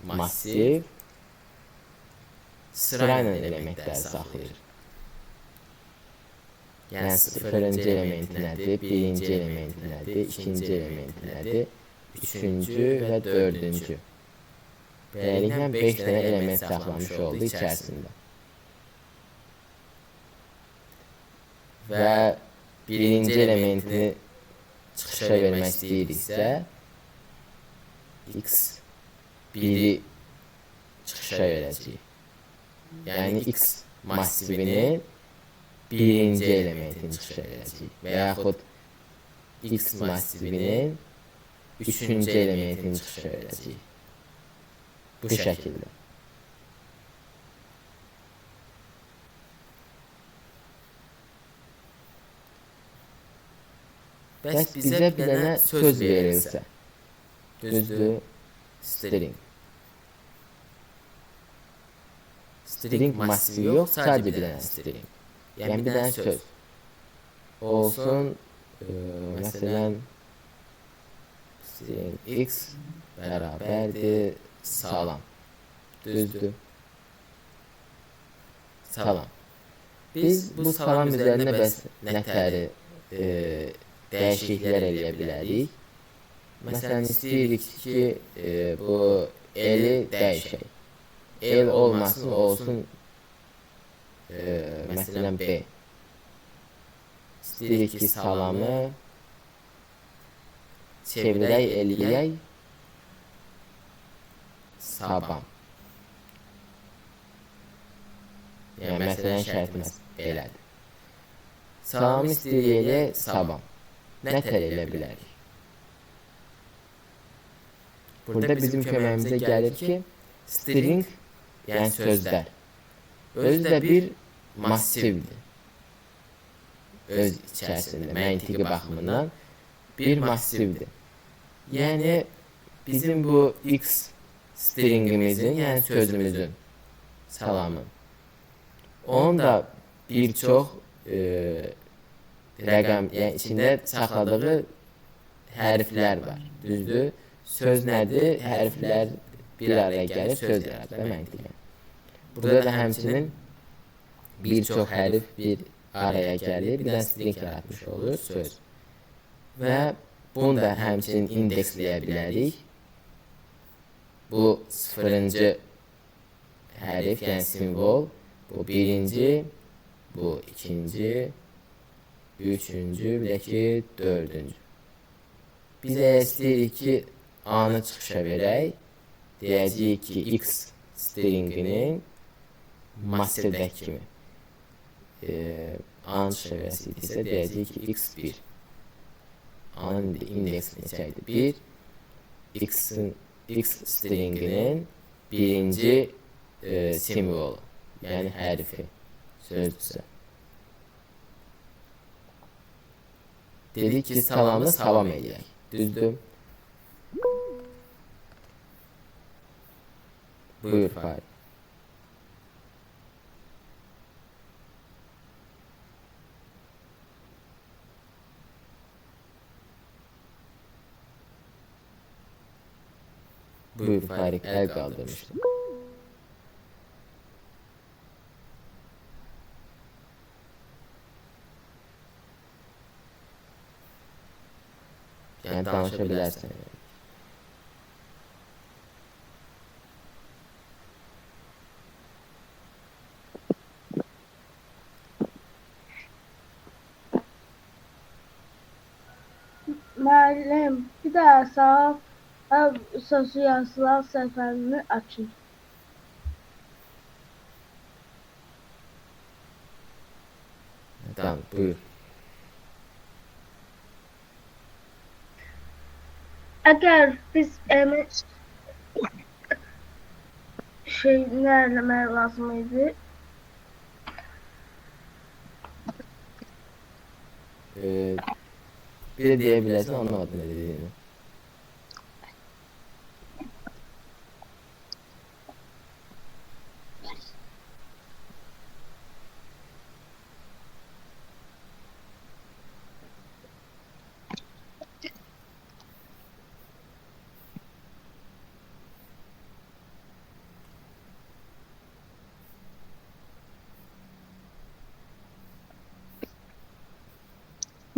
S1: massiv sırayla elementləri saxlayır. Yəni sıfırıncı elementi nədir, birinci elementi nədir, ikinci elementi nədir, üçüncü və dördüncü. Beləliklə 5 dənə element saxlamış oldu içərisində. Və birinci elementini çıxışa vermək istəyiriksə, x1-i çıxışa verəcəyik. Yəni x massivinin birinci elementini çıxışa verəcəyik. Və yaxud x massivinin üçüncü elementini çıxışa verəcəyik. Bu şəkildə. Bəs bizə bir dənə söz verilsə, düzdür, string. String massivi yox, sadəcə bir dənə string. Yəni bir dənə söz. Olsun, məsələn, string x bərabərdir salam. Düzdür. Salam. Biz bu salam üzərində bəs nətəri dəyişikliklər eləyə bilərik. Məsələn, istəyirik ki, bu L-i dəyişək. L olmasın, olsun, məsələn, B. İstəyirik ki, salamı çevirək, eləyək, sabam. Yəni, məsələn, şərtimiz belədir. Salamı istəyirik, eləyək, sabam. Nətər elə bilərik? Burada bizim köməyimizə gəlir ki, string, yəni sözlər, özü də bir massivdir. Öz içərisində, məntiqi baxımından bir massivdir. Yəni, bizim bu x stringimizin, yəni sözümüzün, salamın, onun da bir çox rəqəm, yəni içində saxladığı hərflər var, düzdür? Söz nədir? Hərflər bir araya gəlir, söz yaradır, məntiqən. Burada da həmçinin bir çox hərf bir araya gəlir, bir dənə string yaratmış olur, söz. Və bunu da həmçinin indeksləyə bilərik. Bu sıfırıncı hərf, yəni simvol, bu birinci, bu ikinci, üçüncü, bir də ki, dördüncü. Biz istəyirik ki, A-nı çıxışa verək, deyəcəyik ki, x stringinin massivdəki kimi. A-nı çıxışa verəsiyiksə, deyəcəyik ki, x1. A-nın indeks neçəydir? 1. X stringinin birinci simvolu, yəni hərfi, sözdürsə. Dedik ki, salamı salam eləyək, düzdür? Buyur Fahri. Buyur Fahri, əl qaldırmışdı. Yəni danışa bilərsən.
S5: Müəllim, bir daha sağ sözü yazılan səhifəni açın.
S1: Tamam, buyur.
S5: Əgər biz nə eləmək lazım idi?
S1: Bir də deyə bilərsən, anlamadım nə dediyini.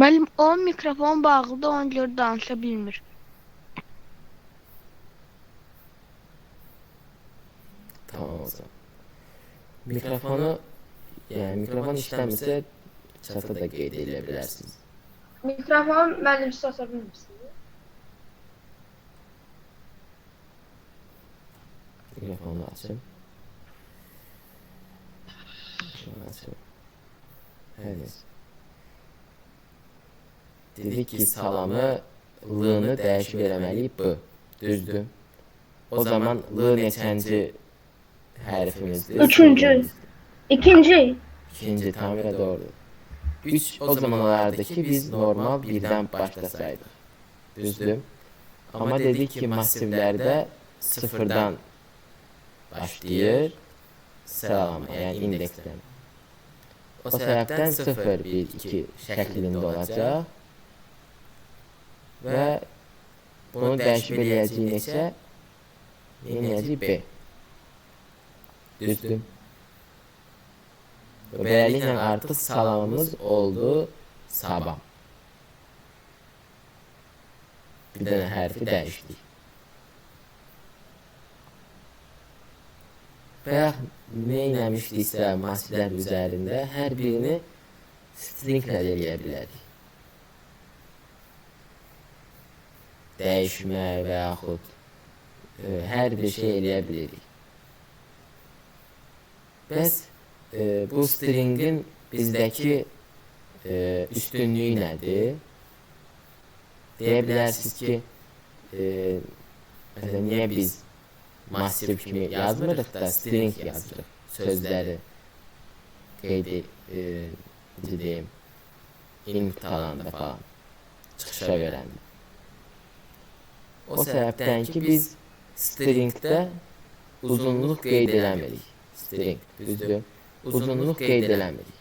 S5: Müəllim, o mikrofon bağlıdır, ona görə danışa bilmir.
S1: Tamam o zaman. Mikrofonu, yani mikrofon işləmirsə çata da qeyd edə bilərsiniz.
S2: Mikrofon müəllim siz asa bilmirsiniz.
S1: Mikrofonu açım. Mikrofonu açım. Hər neysə. Dedik ki, salamı l-nı dəyişib eləməliyik b. Düzdür. O zaman l neçənci hərfimizdir?
S5: Üçüncü. İkinci.
S1: İkinci, tamamilə doğrudur. 3 o zaman olardı ki, biz normal birdən başlasaydıq. Düzdür. Amma dedik ki, massivlərdə sıfırdan başlayır sıralama, yəni indeksdən. O səbəbdən 0, 1, 2 şəklində olacaq və bunu dəyişib eləyəcəyik neçə? Eləyəcəyik B. Düzdür. Və beləliklə artıq salamımız oldu sabam. Bir dənə hərfi dəyişdik. Və nə eləmişdiksə massivlər üzərində hər birini stringlə eləyə bilərik. Dəyişmək və yaxud hər bir şey eləyə bilirik. Bəs bu stringin bizdəki üstünlüyü nədir? Deyə bilərsiniz ki, məsələn, niyə biz massiv kimi yazmırıq da string yazırıq, sözləri qeyd edeyim, input alanda falan, çıxışa verəndə. O səbəbdən ki, biz stringdə uzunluq qeyd eləmirik. String, düzdür? Uzunluq qeyd eləmirik.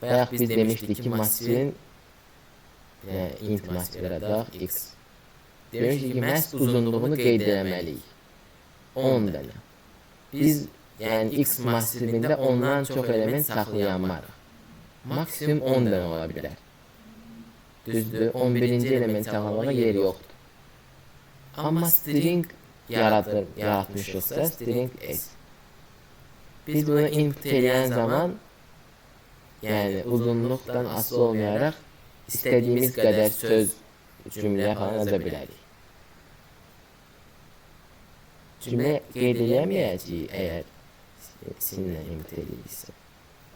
S1: Bayaq biz demişdik ki, massivin int massiv yaradaq x. Demişdik ki, məhz uzunluğunu qeyd eləməliyik. 10 dənə. Biz, yəni x massivində ondan çox element saxlayanmarıq. Maksimum 10 dənə ola bilər. Düzdür, 11-ci element saxlamağa yer yoxdur. Amma string yaratmışıqsa, string s. Biz bunu input eləyən zaman, yəni uzunluqdan asılı olmayaraq, istədiyimiz qədər söz, cümlə falan yaza bilərik. Cümlə qeyd eləməyəcəyik əgər sinlə input eləyirsə.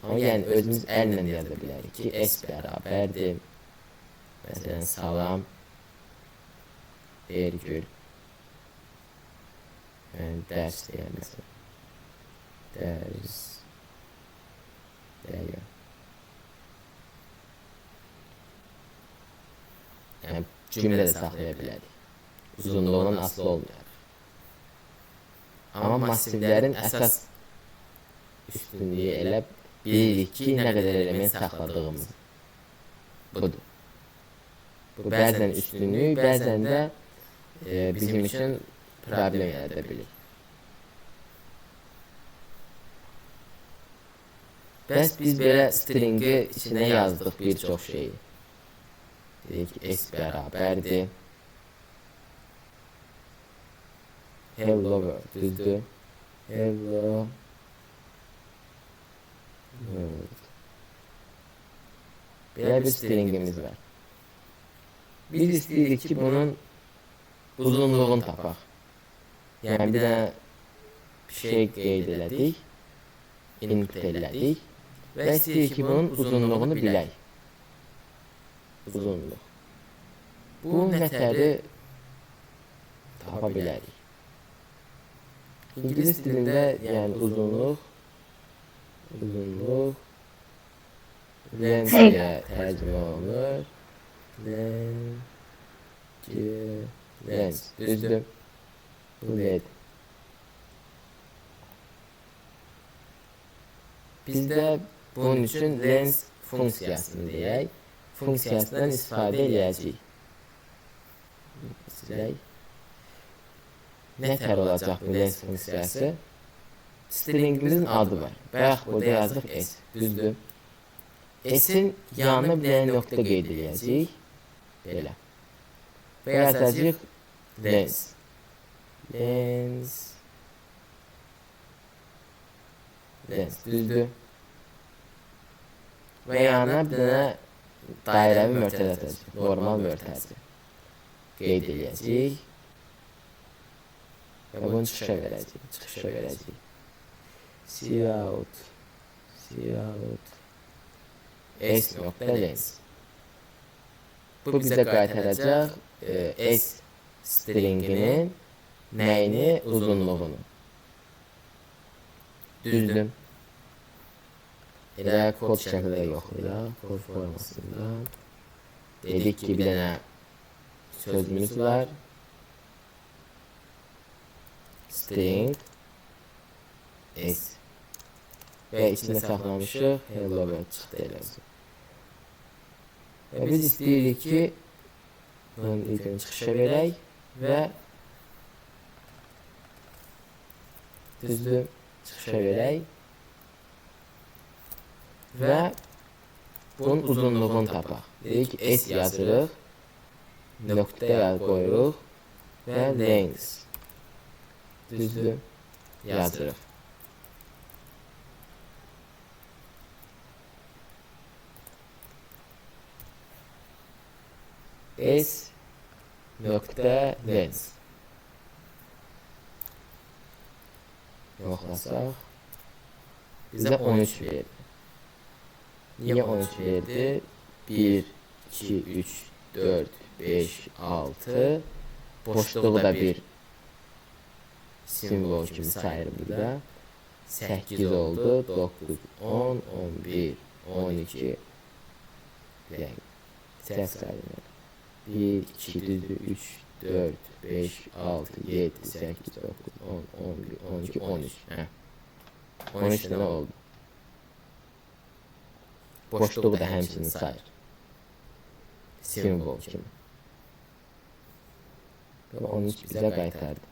S1: Amma yəni özümüz əllə yaza bilərik ki, s bərabərdir. Məsələn, salam, vergül, yəni dərs deyəm məsələn, dərs, deyəm. Yəni, cümlə də saxlaya bilərik, uzunluğundan asılı olmayaraq. Amma massivlərin əsas üstünlüyü elə bilirik ki, nə qədər element saxladığımız budur. Bu bəzən üstünlük, bəzən də bizim üçün problem yarada bilir. Bəs biz belə stringi içinə yazdıq bir çox şeyi. Dedik ki, s bərabərdir. Hello world, düzdür. Hello world. Belə bir stringimiz var. Biz istəyirik ki, bunun uzunluğunu tapaq. Yəni, bir dənə bir şey qeyd elədik, input elədik və istəyirik ki, bunun uzunluğunu bilək. Uzunluq. Bu nətəri tapa bilərik. İngilis dilində, yəni uzunluq, length ilə tərcümə olunur. Lens, düzdür. Bu led. Biz də bunun üçün lens funksiyasını deyək. Funksiyasından istifadə edəcəyik. Nətər olacaq bu lens funksiyası? Stringimizin adı var. Bayaq burada yazdıq s, düzdür. S-in yanına bir dənə nöqtə qeyd edəcəyik. Belə. Və yazacağıq lens. Lens. Düzdür. Və yanına bir dənə dairəvi mötərizə atacağıq. Normal mötərizə. Qeyd edəcəyik. Və bunu çıxışa verəcəyik. Cout. S.lens. Bu bizə qaytaracaq S stringinin nəyini? Uzunluğunu. Düzdür. Elə kod şəklində yoxlayaq. Kod formasında. Dedik ki, bir dənə sözümüz var. String S. Və içində saxlamışıq. Hello world çıxdı eləsin. Və biz istəyirik ki, bunun ilk çıxışa verək və düzdür, çıxışa verək və bunun uzunluğunu tapaq. Dedik ki, S yazırıq, nöqtə qoyuruq və length düzdür yazırıq. S.lens yoxlasaq bizə 13 verdi. Niyə 13 verdi? 1, 2, 3, 4, 5, 6 boşluğu da bir simvol kimi sayır burada. 8 oldu, 9, 10, 11, 12 səhv sayılır. 1, 2, 3, 4, 5, 6, 7, 8, 9, 10, 11, 12, 13. 13 dənə oldu. Boşluğu da həmçinin sayır. Simvol kimi. Və 13 bizə qaytardı.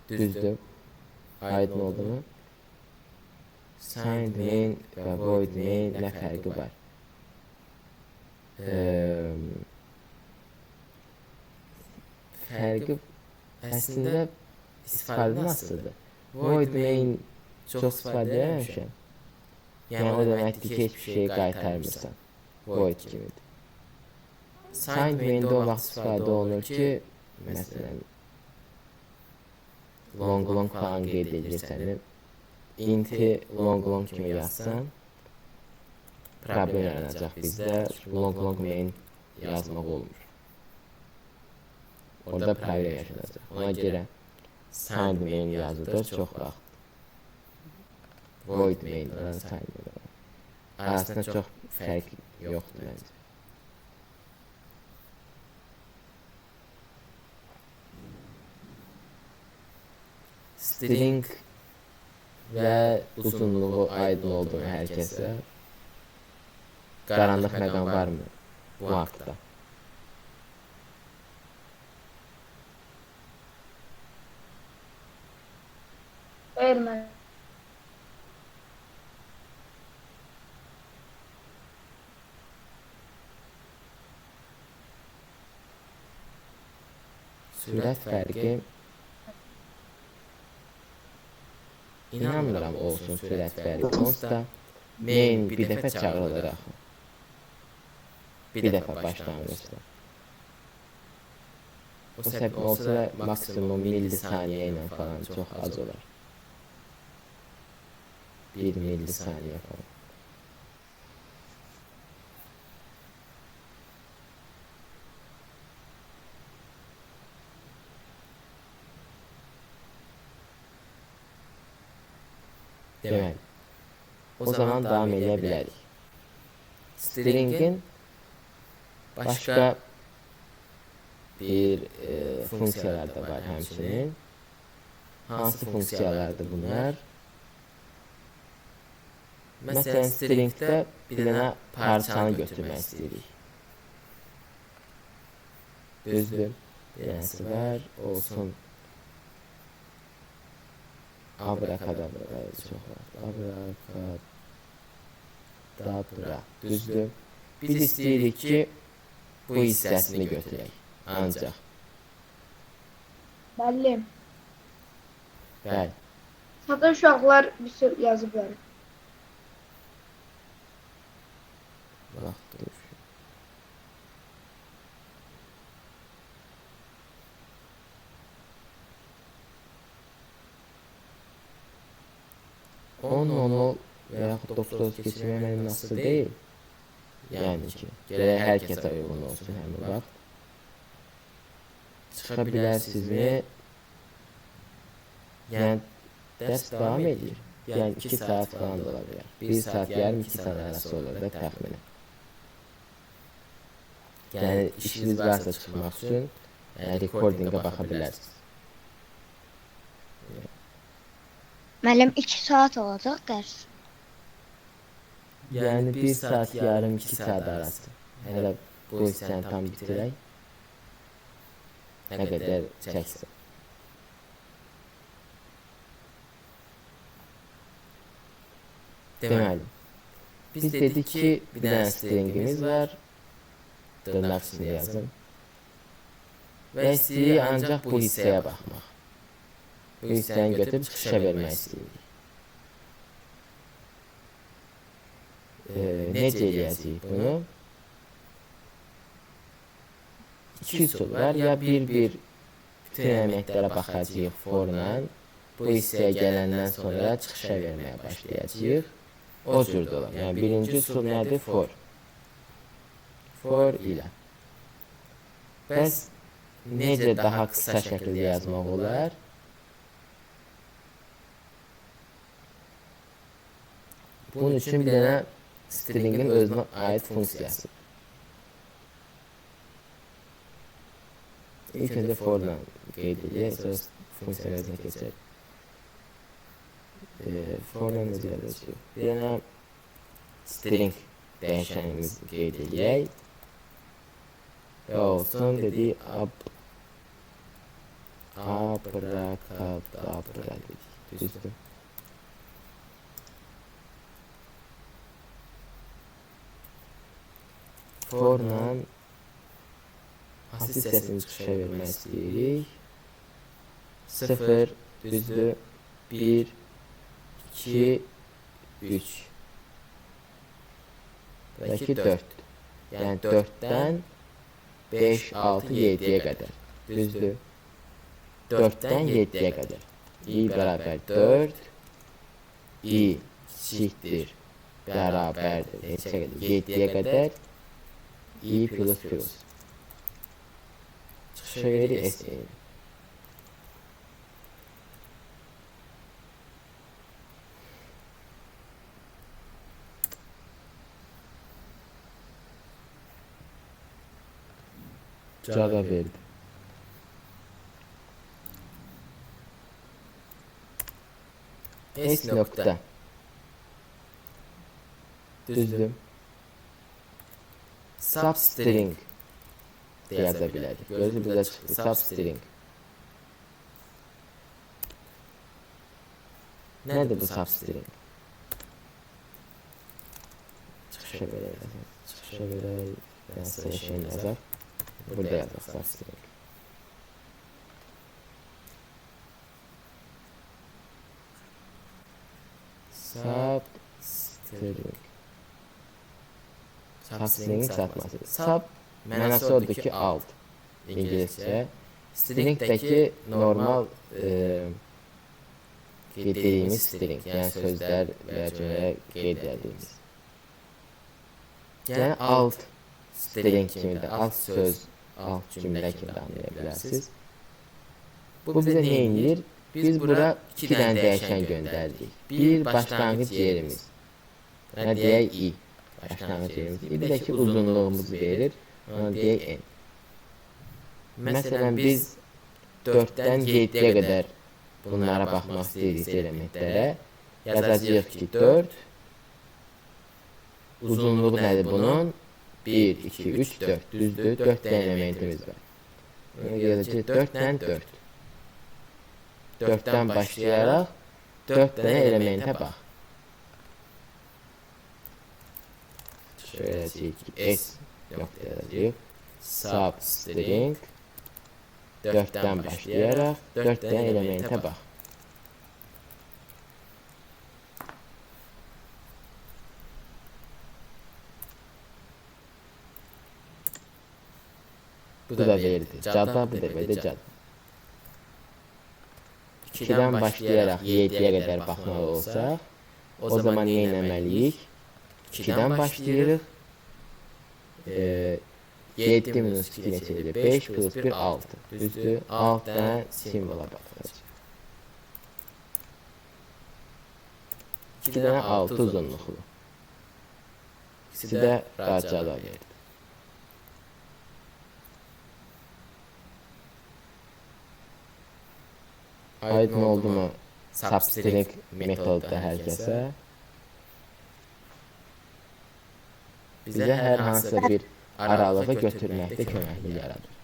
S1: Düzdür. Aydın oldu mu? Signed main və void main nə fərqi var? Fərqi əslində istifadə nasıldır? Void main çox istifadə eləmişəm. Yəni o deməkdir ki, heç bir şey qaytarmırsan. Void kimidir. Signed main'də o vaxt istifadə olunur ki, məsələn, long falan qeyd edirsən. Inti long kimi yazsan problem yaranacaq bizdə. Long main yazmaq olmur. Orada problem yaşanacaq. Ona görə signed main yazılır çox vaxt. Void main arasında çox fərq yoxdur məncə. String və uzunluğu aydın olduğunu hər kəsə. Qaranlıq məqam varmı bu haqda?
S2: Xeyr, mən.
S1: Sürət fərqi İnanmıram olsun sürət fərqi. Onsuz da main bir dəfə çağırılır axı. Bir dəfə başlanmışdır. O səbəb olsa da maksimum millisaniyə ilə falan çox az olar. 1 millisaniyə falan. Deməli, o zaman davam edə bilərik. Stringin başqa bir funksiyalar da var həmçinin. Hansı funksiyalardır bunlar? Məsələn, stringdə bir dənə parçanı götürmək istəyirik. Düzdür. Bir dənəsi var, olsun Abrakadabra qayıdı çox var. Abrakadabra. Düzdür. Biz istəyirik ki, bu hissəsini götürək. Ancaq.
S2: Müəllim,
S1: Bəli.
S2: sada uşaqlar bir söz yazıblar.
S1: Bax, dur. On və yaxud 9 keçirmək mənim nasıl deyil. Yəni ki, gərək hər kəsə uyğun olsun həmin vaxt. Çıxa bilərsinizmi? Yəni, dərs davam edir. Yəni, 2 saat falan da ola bilər. 1 saat, yarım 2 saat arası olur da təxminən. Yəni, işiniz varsa çıxmaq üçün rekordinqə baxa bilərsiniz.
S3: Müəllim 2 saat olacaq dərs.
S1: Yəni 1 saat, yarım 2 saat arası. Hələ bu hissəni tam bitirək. Nə qədər çəksin. Deməli, biz dedik ki, bir dənə stringimiz var. Dırnaq içində yazın. Və istəyirik ancaq bu hissəyə baxmaq. Bu hissəni götürüb çıxışa vermək istəyirik. Necə eləyəcəyik bunu? 2 üsul var. Ya bir-bir bütün əməklərə baxacağıq forla. Bu hissəyə gələndən sonra çıxışa verməyə başlayacağıq. O cür də olar. Yəni birinci üsul nədir? For. For ilə. Bəs necə daha qısa şəkildə yazmaq olar? Bunun üçün bir dənə stringin özünə aid funksiyası. İlk öncə forla qeyd edək, sonra funksiyalarına keçək. Forla necə yazılır? Bir dənə string dəyişənimiz qeyd edək. Və olsun dedik abrakadabra dedik. Düzdür. Forla hansı hissəsini çıxışa vermək istəyirik? 0, düzdür, 1, 2, 3. Belki 4. Yəni 4-dən 5, 6, 7-yə qədər. Düzdür. 4-dən 7-yə qədər. I bərabər 4. I kiçikdir. Bərabərdir. Neçə qədər? 7-yə qədər. I plus plus. Çıxışa veririk S eğri. Cada verdi. S nokta. Düzdür. Substring de yazabilirdik. Gözü bize çıktı. Substring. Nerede bu substring? Çıkışa verelim. Çıkışa verelim. Ben size şeyini yazar. Burada yazar substring. Substring. Substring'in kısaltması. Sub mənası odur ki alt İngilizce. String'deki normal dediğimiz string, yani sözler veya cümle qeyd edildiğimiz. Yani alt string kimi de alt söz, alt cümle kimi de anlayabilirsiniz. Bu bize ne indir? Biz bura 2 tane dəyişən göndərdik. Bir başlangıç yerimiz. Buna deyək i. Başlangıç yerimiz. Bir də ki uzunluğumuz verir. Ona deyək n. Məsələn biz 4-dən 7-yə qədər bunlara baxmaq istəyiriksə elementlərə. Yazacağıq ki 4. Uzunluğu nədir bunun? 1, 2, 3, 4. Düzdür. 4 dənə elementimiz var. Yazacağıq 4-dən 4. 4'ten başlayarak 4 dənə elementə bax. Şöyle s nokta yazayım. Substring 4'ten başlayarak 4 tane elemente bak. Bu da verdi. Cada, bu da verdi cada. 2'den başlayarak 7'ye kadar bakmalı olsa, o zaman ne etməliyik? 2'den başlayırıq. 7 minus 2 neçədir? 5 plus 1 6. Düzdür? 6 dənə simvola baxacaq. 2 dənə 6 uzunluqlu. İkisi də racada verdi. Aydın oldu mu substring metodda hər kəsə? Bizə hər hansısa bir aralığı götürməkdə köməklik yaradır.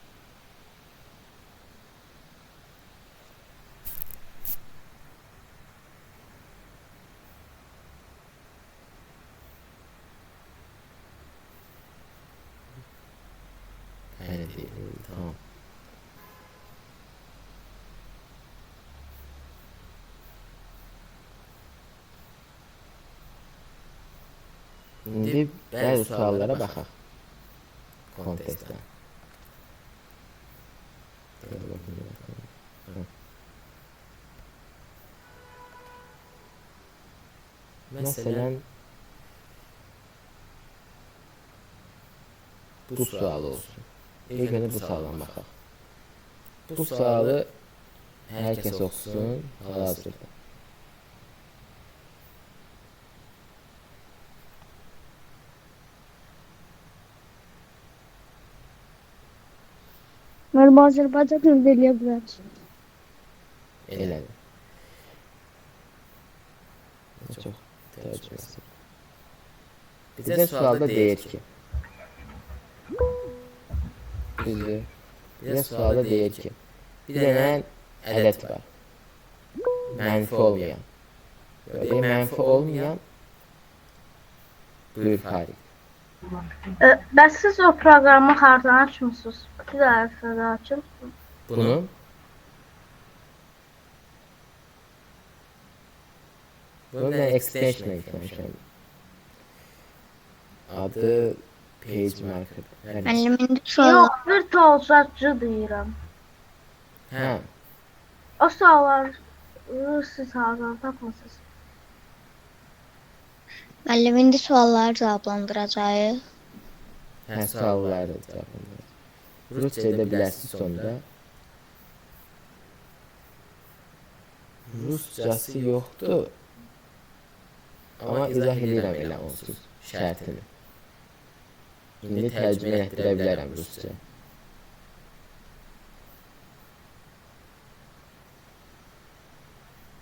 S1: Tamam. İndi bəzi suallara baxaq. Kontestdən. Məsələn, bu sual olsun. İlk önce bu sualdan baxaq. Bu sualı hər kəs oxusun hal-hazırda.
S5: Mən Azərbaycan dilində eləyə bilərəm.
S1: Elədir. Çox tərcüməsi. Bizə sualda deyir ki, bizə sualda deyir ki, bir dənə ədəd var. Mənfi olmayan. Mənfi olmayan buyur Farid.
S5: Bəs siz o proqramı hardan açmısınız? Bir də əlifbədə açın.
S1: Bunu mən extension eklemişəm. Adı PageMaker.
S3: Müəllimin
S5: Yox,
S3: sualları
S5: virtual chatçı deyirəm.
S1: Hə,
S5: O sualları siz hardan tapmısınız?
S3: müəllimin də sualları cavablandıracağıq.
S1: hə sualları cavablandır. Rusça edə bilərsiniz sonda. Ruscası yoxdur. Amma izah edirəm elə onsuz şərtini. İndi tərcümə etdirə bilərəm rusca.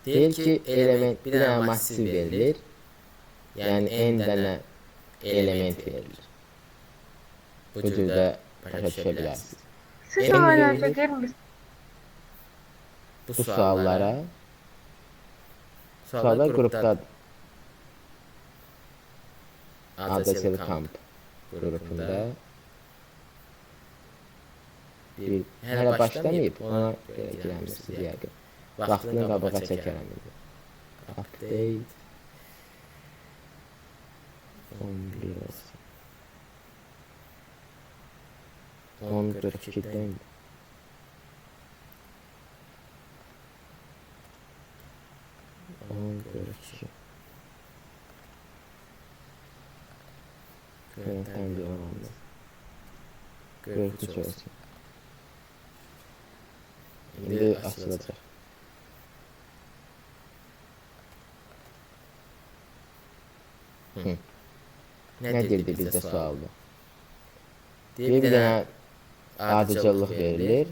S1: Deyir ki, element bir dənə massiv verilir. Yəni n dənə element verilir. Bu cürdə başa düşə bilərsiniz.
S5: Siz
S1: Emin
S5: öyrəncə
S1: verilir.
S5: girmisiniz.
S1: Bu suallara suallar qrupdadır. ADSL Camp qrupunda bir hələ başlamayıb, ona görə girəmişsiniz yəqin. Vaxtını qabağa çəkərəm indi. Update 11 olsun. 10.42'den Yöntem bir oranlı. Görüntü olsun. Şimdi açılacak. Ne girdi bizde sualda? Bir dənə ardıcıllıq verilir.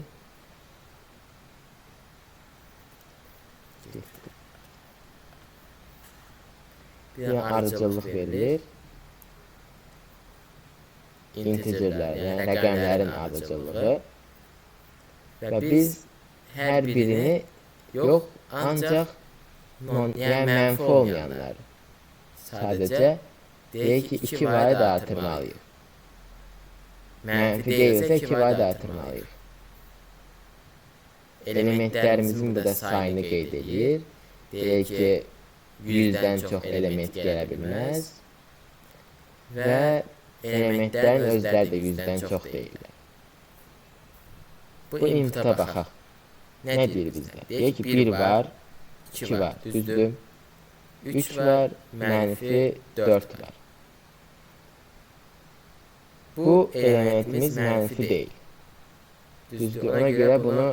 S1: Bir dənə ardıcıllıq verilir. İnticerlər, yəni rəqəmlərin ardıcıllığı. Və biz hər birini yox, ancaq Yəni mənfi olmayanlar sadəcə deyək ki 2 vayı da artırmalıyıq. Mənfi deyilsə 2 vayı da artırmalıyıq. Elementlərimizin burada sayını qeyd edir. Deyək ki 100-dən çox element gələ bilməz və elementlərin özləri də 100-dən çox deyirlər. Bu inputa baxaq. Nə deyir bizdə? Deyək ki 1 var, 2 var, düzdür? 3 var, mənfi 4 var. Bu elementimiz mənfi deyil. Düzdür? Ona görə bunu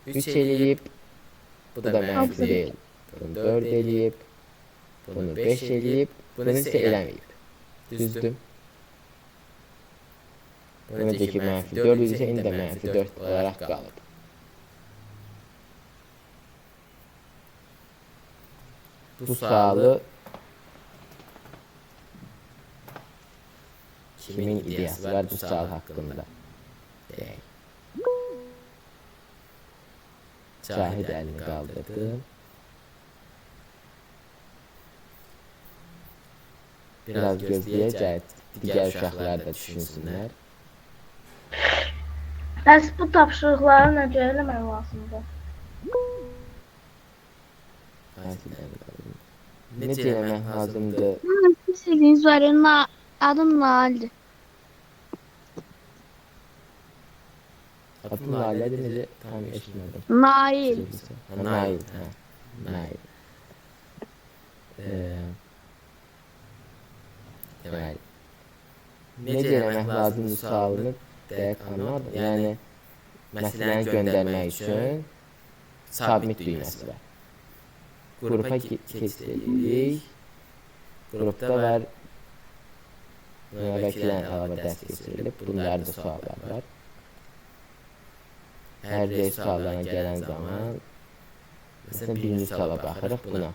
S1: 3 eləyib, bu da mənfi deyil. Bunu 4 eləyib, bunu 5 eləyib, bunu isə eləməyib. Düzdür? Bu necə ki mənfi 4 isə indi də mənfi 4 olaraq qalıb. Bu sualı kimin ideyası var bu sual haqqında? Deyək. Cahid əlini qaldırdı. Biraz gözləyəcək, digər uşaqlar da düşünsünlər.
S5: Bəs bu tapşırıqları necə eləmək lazımdır?
S1: Necə eləmək lazımdır?
S2: Sizin var ya, adım Nail'dir.
S1: Adın Lale'dir, necə tam eşitmədim.
S2: Nail.
S1: Nail, hə. Nail. Deməli, necə eləmək lazımdır sualını dəqiq anlamadım. Yəni, məsələni göndərmək üçün submit düyməsi var. Qrupa keçid edirik. Qrupda var növbəkilən əlavə dərs keçirilib. Bunlarda da suallar var. Hər bir suallarına gələn zaman məsələn, birinci suala baxırıq buna.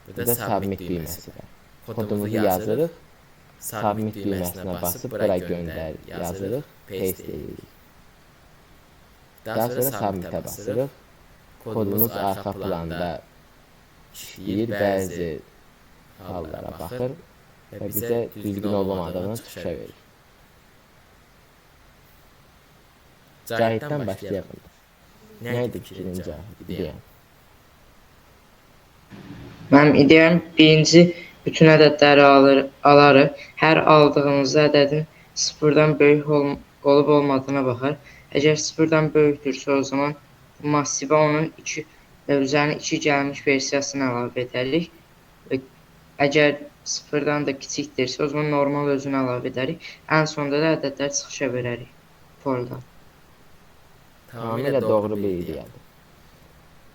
S1: Burada submit düyməsi var. Kodumuzu yazırıq, submit düyməsinə basıb bura göndər yazırıq, paste edirik. Daha sonra submitə basırıq. Kodumuz arxa planda işləyir, bəzi hallara baxır və bizə düzgün olmadığını çıxışa verir. Cahiddən başlayalım. Nə idi fikrin Cahid? İdeyan.
S6: Mənim ideyam birinci bütün ədədləri alarıq. Hər aldığımızda ədədin sıfırdan böyük olub olmadığına baxar. Əgər sıfırdan böyükdürsə o zaman massivə onun üzərinə 2 gəlmiş versiyasını əlavə edərik. Və əgər sıfırdan da kiçikdirsə o zaman normal özünü əlavə edərik. Ən sonunda da ədədləri çıxışa verərik. Folder.
S1: Tamamilə doğru bir ideyadır.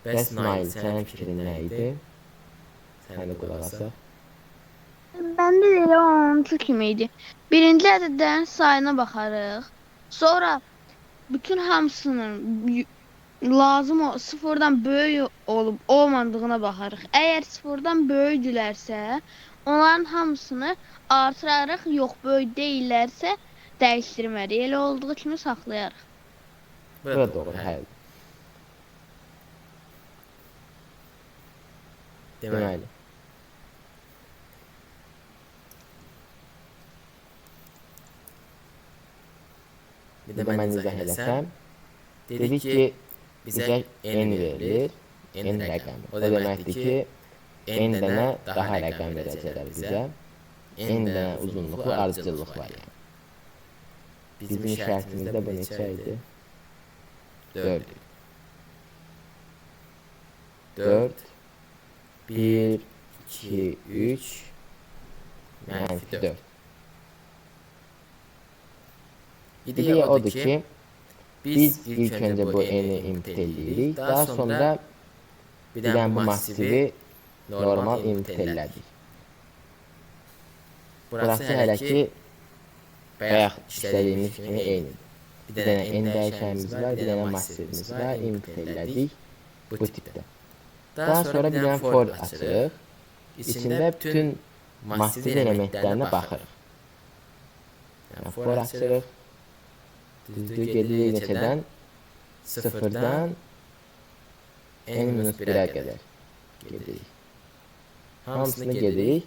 S1: Bəs Nail, sənin fikrin nə idi? Sən də qulaq asaq.
S2: Bəndə də elə onunki kimi idi. Birinci ədədlərin sayına baxarıq. Sonra bütün hamısının sıfırdan böyük olub olmadığına baxarıq. Əgər sıfırdan böyükdülərsə, onların hamısını artırarıq. Yox, böyük deyillərsə dəyişdirməliyik. Elə olduğu kimi saxlayarıq.
S1: Bura doğru, hə. Deməli. Bir də mən izah eləsəm, dedik ki, bizə n verilir, n rəqəmi. O deməkdir ki, n dənə daha rəqəm verəcəklər bizə, n dənə uzunluqlu ardıcıllıq var yəni. Bizim şərtimizdə bu neçə idi? 4. 4, 1, 2, 3, mənfi 4. İdeya odur ki, biz ilk öncə bu n-i input edirik, daha sonra bir dənə bu massivi normal input elədik. Burası hələ ki, bayaq işlədiyimiz kimi eynidir. Bir dənə n dəyişənimiz var, bir dənə massivimiz var, input elədik bu tipdə. Daha sonra bir dənə for açırıq, içində bütün massiv elementlərinə baxırıq. Yəni for açırıq, düzdür, gedirik neçədən? 0-dan n-1-ə qədər. gedirik. Hamısını gedirik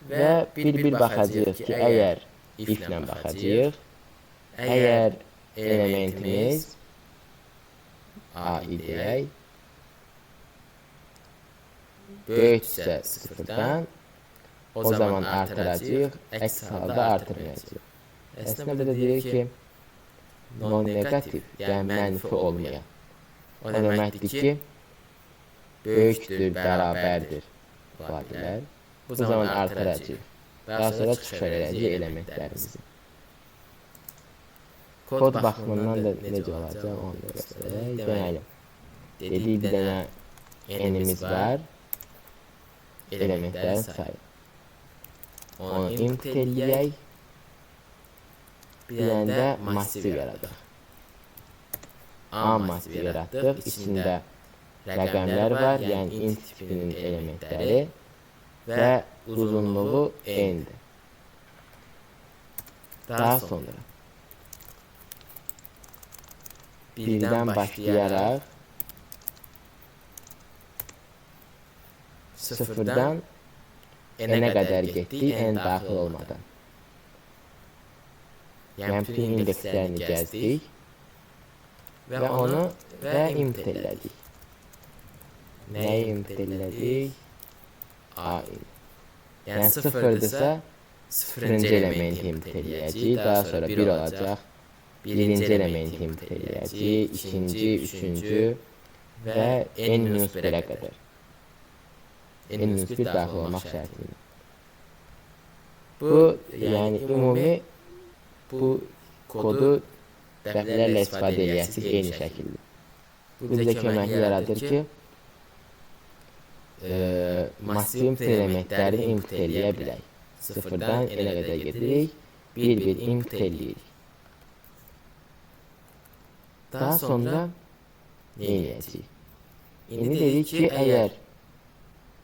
S1: və bir-bir baxacağıq ki, əgər if-lə baxacağıq, əgər elementimiz A-i deyək, böyüksə sıfırdan, o zaman artıracağıq, əks halda artırmayacağıq. Əslində burada deyir ki, non-negativ, yəni mənfi olmayan. O deməkdir ki, böyükdür, bərabərdir ifadələr. Bu zaman artıracağıq. Daha sonra çıxış edəcəyik elementlərimizi. Kod baxımından da necə olacaq, onu da göstərək. Deməli, dedik bir dənə n-imiz var, elementlərin sayı. Onu int eləyək, bir dənə də massiv yaradıq. A massiv yaratdıq, içində rəqəmlər var, yəni int tipinin elementləri və uzunluğu n-dir. Daha sonra birdən başlayaraq sıfırdan n-ə qədər getdik, n daxil olmadan. Yəni bütün indekslərini gəzdik və onu int elədik. Nəyi int elədik? A-in. Yəni sıfırdırsa sıfırıncı elementi int eləyəcək, daha sonra 1 olacaq, birinci elementi int eləyəcək, ikinci, üçüncü və n-1-ə qədər. n-1 daxil olmaq şərtilə. Bu, yəni ümumi bu kodu dəfələrlə istifadə eləyəsiniz eyni şəkildə. Bu bizə köməkli yaradır ki, massiv elementləri int eləyə bilək. Sıfırdan n-ə qədər gedirik, bir int eləyirik. Daha sonra nə eləyəcəyik? İndi dedik ki, əgər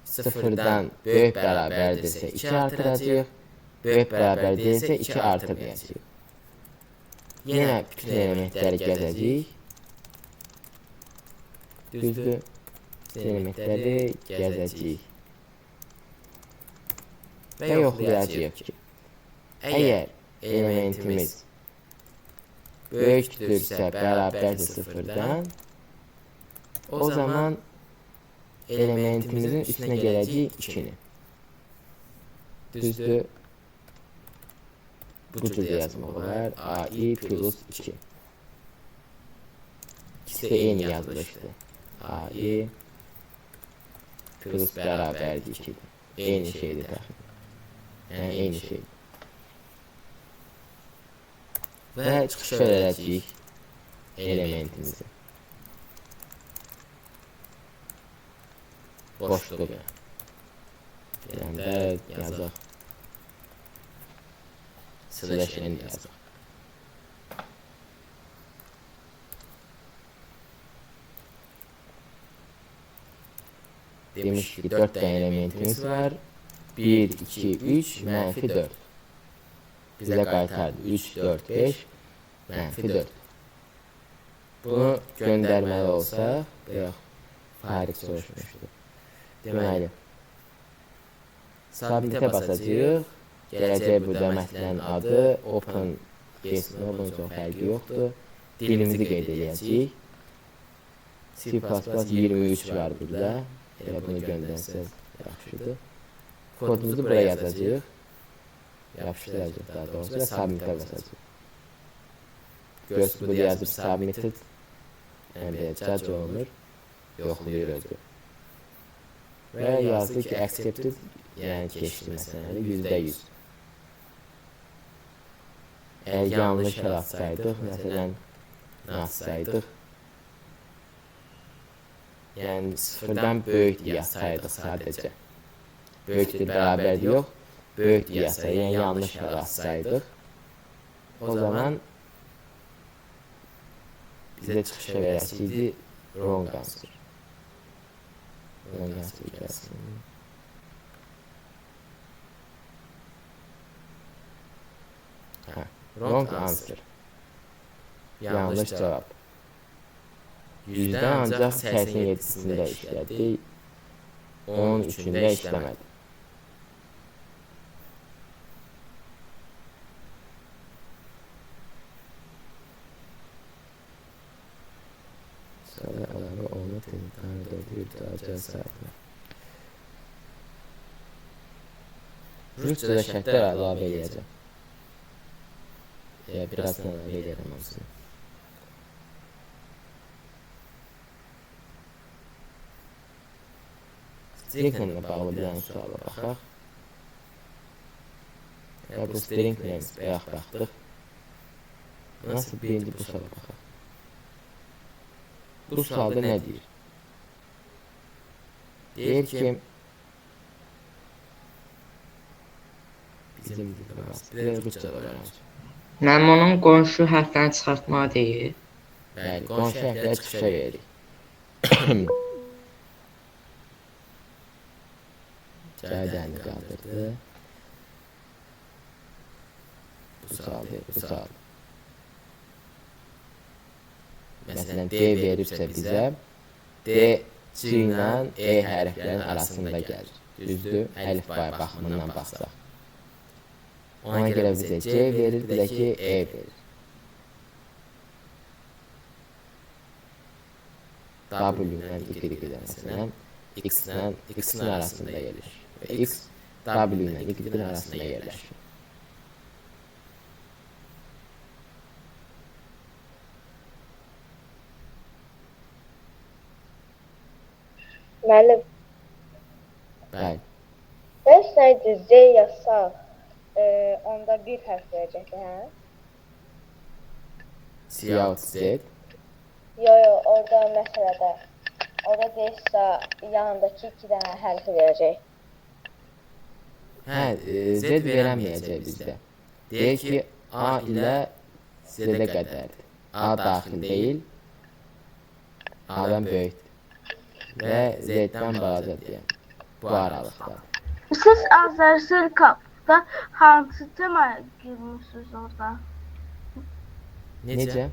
S1: sıfırdan böyük bərabərdirsə 2 artıracaq, böyük bərabər deyilsə 2 artırmayacaq. Yenə bütün elementləri gəzəcəyik. Düzdür? Bütün elementləri gəzəcəyik. Və yoxlayacağıq ki, əgər elementimiz böyükdürsə, bərabərdir sıfırdan, o zaman elementimizin üstünə gələcək 2-ni. Düzdür? Bu cür yazmaq olar. A-i plus 2. İkisi eyni yazılışdır. A-i plus bərabərdir 2-dir. Eyni şeydir təxmin. Yəni, eyni şeydir. Və çıxış edəcəyik elementimizi. Boşluq yəni də yazaq. Slash n yazaq. Demiş ki 4 tane elementimiz var. 1, 2, 3, mənfi 4. Bizə qaytardı 3, 4, 5, mənfi 4. Bunu göndərməli olsaq, yox, Fariq soruşmuşdur. Deməli, submitə basacağıq. Gələcək burada məsələnin adı open yes no, bunun çox fərqi yoxdur. Dilimizi qeyd edəcəyik. C++ 23 var burada. Elə bunu göndərsəz yaxşıdır. Kodumuzu buraya yazacağıq. Yapışdıracaq daha doğrusu və submitə basacaq. Görürsünüz, burada yazıb submitted. Yəni belə judge olunur. Yoxlayır özü. Və yazdı ki accepted, yəni keçdi məsələləri %100. Əgər yanlış yazsaydıq, məsələn, nə yazsaydıq, yəni sıfırdan böyük yazsaydıq sadəcə. Böyükdür, bərabərdir yox, böyük yazsaydıq, yəni yanlış yazsaydıq, o zaman bizə çıxışa verəsiydi wrong answer. Wrong answer gəlsin. Wrong answer. Yanlış cavab. 100-dən ancaq 87-sində işlədik. Onun üçün də işləmədi. Sonra əlavə olmaq imkanı virtual saytına. Rusca'da şərtlər əlavə edəcəm. Birazdan əlavə edərəm hamısını. Stringlə bağlı bir dənə suala baxaq. Bu string names bayaq baxdıq. Nasıl birinci bu suala baxaq. Bu sualda nə deyir? Deyir ki, bizim dilimiz Rusca'da öyrənəcək.
S6: Mənim onun qonşu hərflərini çıxartmağı deyir.
S1: Bəli, qonşu hərfləri çıxışa veririk. Cədəni qaldırdı. Bu sual. Məsələn, D veribsə bizə, D C ilə E hərflərin arasında gəlir. Düzdür, əlifbay baxımından baxsaq. Ona görə bizə C verir, bir də ki, E verir. W ilə Y-dən məsələn, X ilə X-in arasında yerləşir. Və X, W ilə Y-in arasında yerləşir.
S7: Müəllim,
S1: Bəli.
S7: bəsəydi Z yazsaq, onda bir hərf verəcəkdi, hə?
S1: Siyahut Z.
S7: Yo, orada məsələdə, orada deyirsə, yanındakı 2 dənə hərfi verəcək.
S1: Hə, Z verəməyəcək bizdə. Deyək ki, A ilə Z-ə qədərdir. A daxil deyil, A-dan böyükdür. Və Z-dən balaca deyəm. Bu aralıqda.
S5: Siz Azərbaycan kapda hansı temaya girmişsiniz orada?
S1: Necə?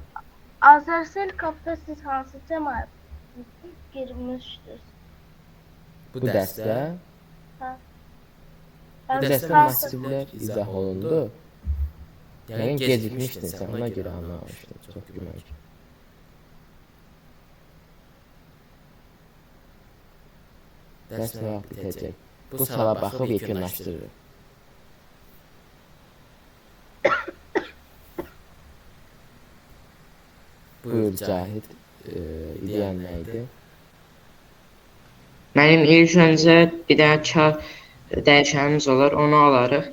S5: Azərbaycan kapda siz hansı temaya girmişsiniz?
S1: Bu dərsdə
S5: Hə.
S1: Bu dərsdə massivlər izah olundu. Yəni gecikmişdin sən, ona görə anlamamışdın. Çox gülmək. Dərs nə vaxt bitəcək? Bu sala baxıb yekunlaşdırırıq. Buyur Cahid, ideyan nə idi?
S6: Mənim ilk öncə bir dənə kar dəyişənimiz olar, onu alarıq.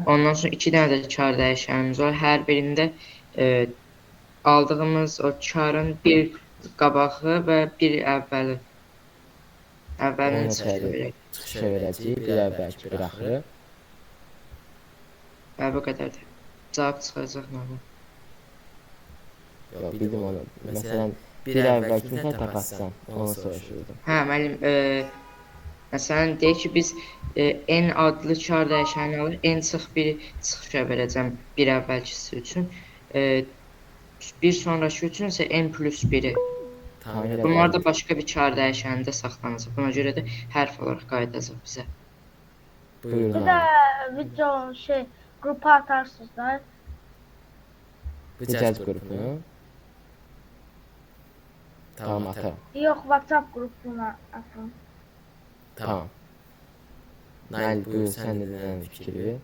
S6: Ondan sonra 2 dənə də kar dəyişənimiz var. Hər birində aldığımız o karın bir qabağı və bir əvvəli. Əvvəlini
S1: çıxışa verəcəyik, bir əvvəlki, bir axırı.
S6: Və bu qədərdir. Cavab çıxacaq mənim.
S1: Yox, bildim onu. Məsələn, bir əvvəlkini sən tapatsan, onu soruşurdum.
S6: Hə, müəllim, məsələn, deyək ki, biz n adlı kar dəyişəni alır, n çıx 1-i çıxışa verəcəm bir əvvəlkisi üçün. Bir sonraki üçün isə n plus 1-i. Bunlar da başqa bir kar dəyişənində saxlanacaq. Buna görə də hərf olaraq qayıdacaq bizə.
S1: Buyurun
S5: Bir də
S1: abi.
S5: videonun qrupa atarsınız da.
S1: Bu cəz qrupunu. Tamam, atarım.
S5: Yox, WhatsApp qrupuna atın.
S1: Tamam. Nail, buyur, sən də nədən fikri?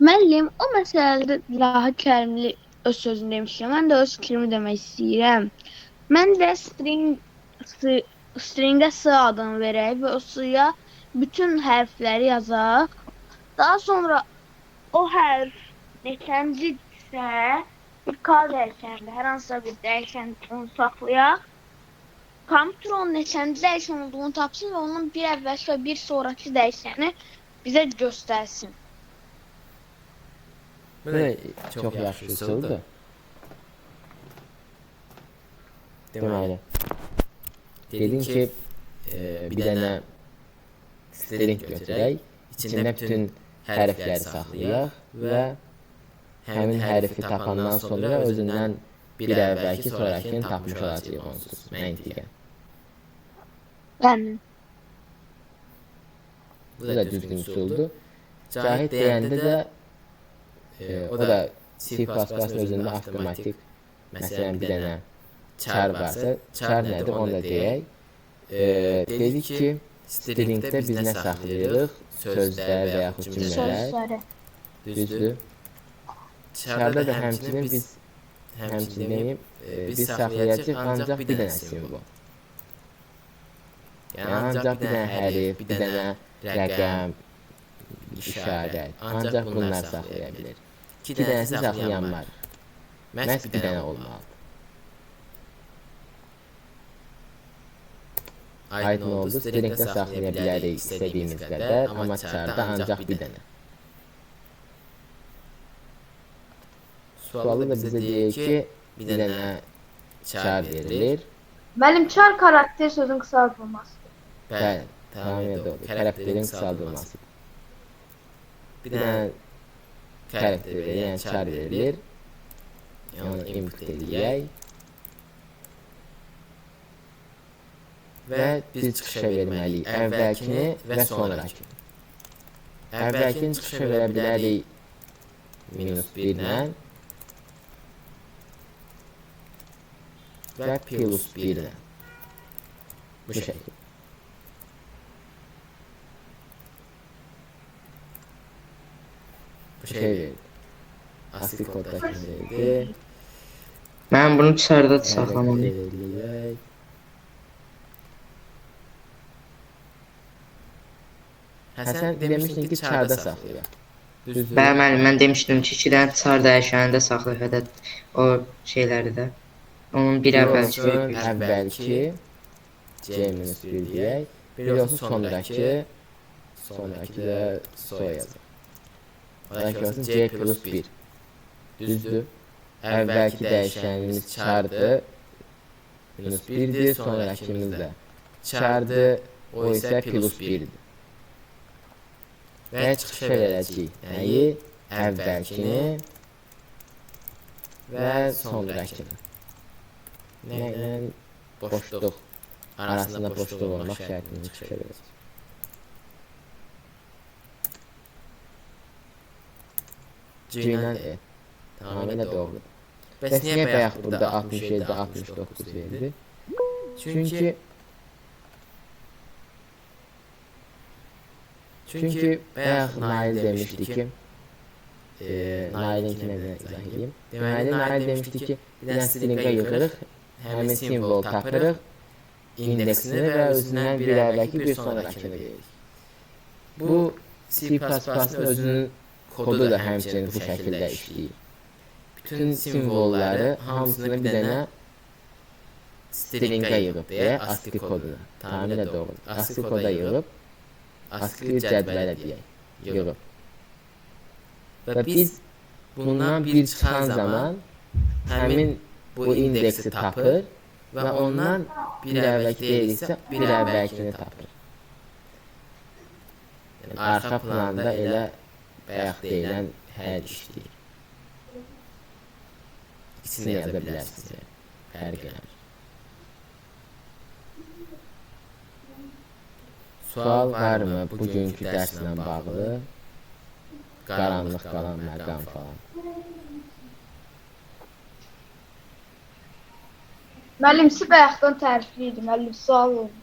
S8: Müəllim, o məsələdə Dilahə Kərimli öz sözünü demişəm. Mən də öz fikrimi demək istəyirəm. Mən də stringə S adını verək və o S-ya bütün hərfləri yazaq. Daha sonra o hərf neçəncidirsə, bir kar dəyişəndə, hər hansısa bir dəyişəndə onu saxlayaq. Kompüter onun neçənci dəyişən olduğunu tapsın və onun bir əvvəlki və bir sonraki dəyişəni bizə göstərsin.
S1: Bu da çox yaxşı üsuldur. Deməli, dedim ki, bir dənə string götürək, içində bütün hərfləri saxlayaq və həmin hərfi tapandan sonra özündən bir əvvəlki sonrakini tapmış olacaq onsuz məntiqən.
S8: Bəli.
S1: Bu da düzgün üsuldur. Cahit deyəndə də o da C++'ın özündə avtomatik, məsələn bir dənə char varsa, char nədir onu da deyək. Dedi ki, stringdə biz nə saxlayırıq? Sözlər və yaxud cümlələr.
S2: Sözləri.
S1: Düzdür. Charda da həmçinin biz saxlayacağıq ancaq bir dənə simvol. Yəni ancaq bir dənə hərf, bir dənə rəqəm, işarət. Ancaq bunlar saxlaya bilir. İki dənəsi saxlayanlar. Məhz bir dənə olmalıdır. Aydın oldu. Stringdə saxlaya bilərik istədiyimiz qədər, amma charda ancaq bir dənə. Sualı da bizə deyir ki, bir dənə char verilir.
S2: Müəllim, char karakter sözün qısaldılması.
S1: Bəli, tamamilə doğru. Karakterin qısaldılması. Bir dənə karakter verilir, yəni char verilir. Onu input edək. Və biz çıxışa verməliyik əvvəlkini və sonrakini. Əvvəlkini çıxışa verə bilərik -1 ilə və +1 ilə. Bu şəkil. Bu şey verdi. Asli koddakini verdi.
S6: Mən bunu charda saxlamalıyım.
S1: Eləyək. Sən demişdin ki, charda saxlayaq. Düzdür.
S6: Bəli, müəllim, mən demişdim ki, 2 dənə char dəyişənində saxlayaq da o şeyləri də. Onun bir əvvəlki
S1: əvvəlki C-1 deyək. Bir olsun sonraki da soy yazaq. Oradakı olsun C+1. Düzdür. Əvvəlki dəyişənimiz chardır. -1'dir, sonrakimiz də chardır. O isə +1'dir. Və çıxışa verəcəyik. Nəyi? Əvvəlkini və sonrakini. Nə ilə? Boşluq. Arasında boşluq olmaq şərtini çıxışa verəcək. C ilə E. Tamamilə doğrudur. Bəs niyə bayaq burada 67-69 verdi? Çünki bayaq Nail demişdi ki, Nail'inkinə də izah edeyim. Deməli, Nail demişdi ki, bir dənə stringə yığırıq, həmin simvol tapırıq, indeksini və özündən bir əvvəlki bir sonrakini veririk. Bu C++'ın özünün kodu da həmçinin bu şəkildə işləyir. Bütün simvolları hamısını bir dənə stringə yığıb deyə ASCII koduna. Tamamilə doğru. ASCII koda yığıb, ASCII cədvələ deyək, yığıb. Və biz bundan bir çıxan zaman həmin bu indeksi tapır və ondan bir əvvəlki deyilsə, bir əvvəlkini tapır. Yəni, arxa planda elə bayaq deyilən həll işləyir. İkisini yaza bilərsiniz, fərq eləmir. Sual varmı bugünkü dərslə bağlı? Qaranlıq qalan məqam falan.
S2: Müəllim, siz bayaqdan tərifli idi. Müəllim, sual olmuş.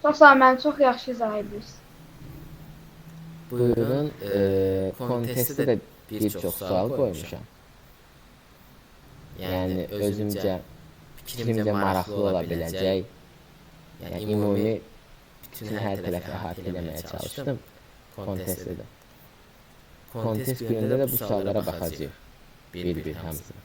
S2: Çox sağ olun, çox yaxşı izah edirsiniz.
S1: Buyurun, kontestdə də bir çox sual qoymuşam. Yəni, fikrimcə maraqlı ola biləcək. Yəni, ümumi bütün hər tərəfi əhatə eləməyə çalışdım kontestdə də. Kontest günündə də bu suallara baxacaq. Bir-bir hamısını.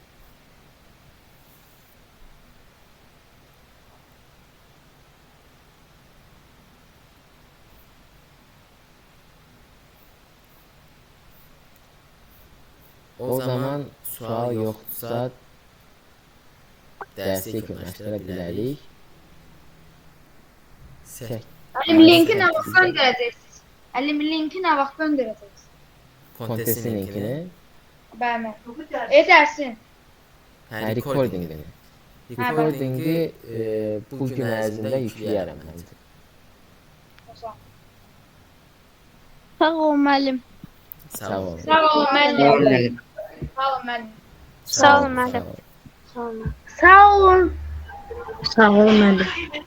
S1: O zaman sual yoxdursa dərsi yekunlaşdıra bilərik.
S2: Müəllim, linki nə vaxt göndərəcəksiniz? Müəllim, linki nə vaxt göndərəcəksiniz?
S1: Kontestin linkini
S2: Bəli. Edərsin.
S1: Hə, recordingini. Recordingi bu gün ərzində yükləyərəm məncə.
S8: Sağ ol müəllim.
S1: Sağ olun.
S2: Sağ olun müəllim.
S6: Sağ olun müəllim.
S2: Sağ olun müəllim.
S3: Sağ olun müəllim.
S5: Sağ olun.
S4: Sağ olun müəllim.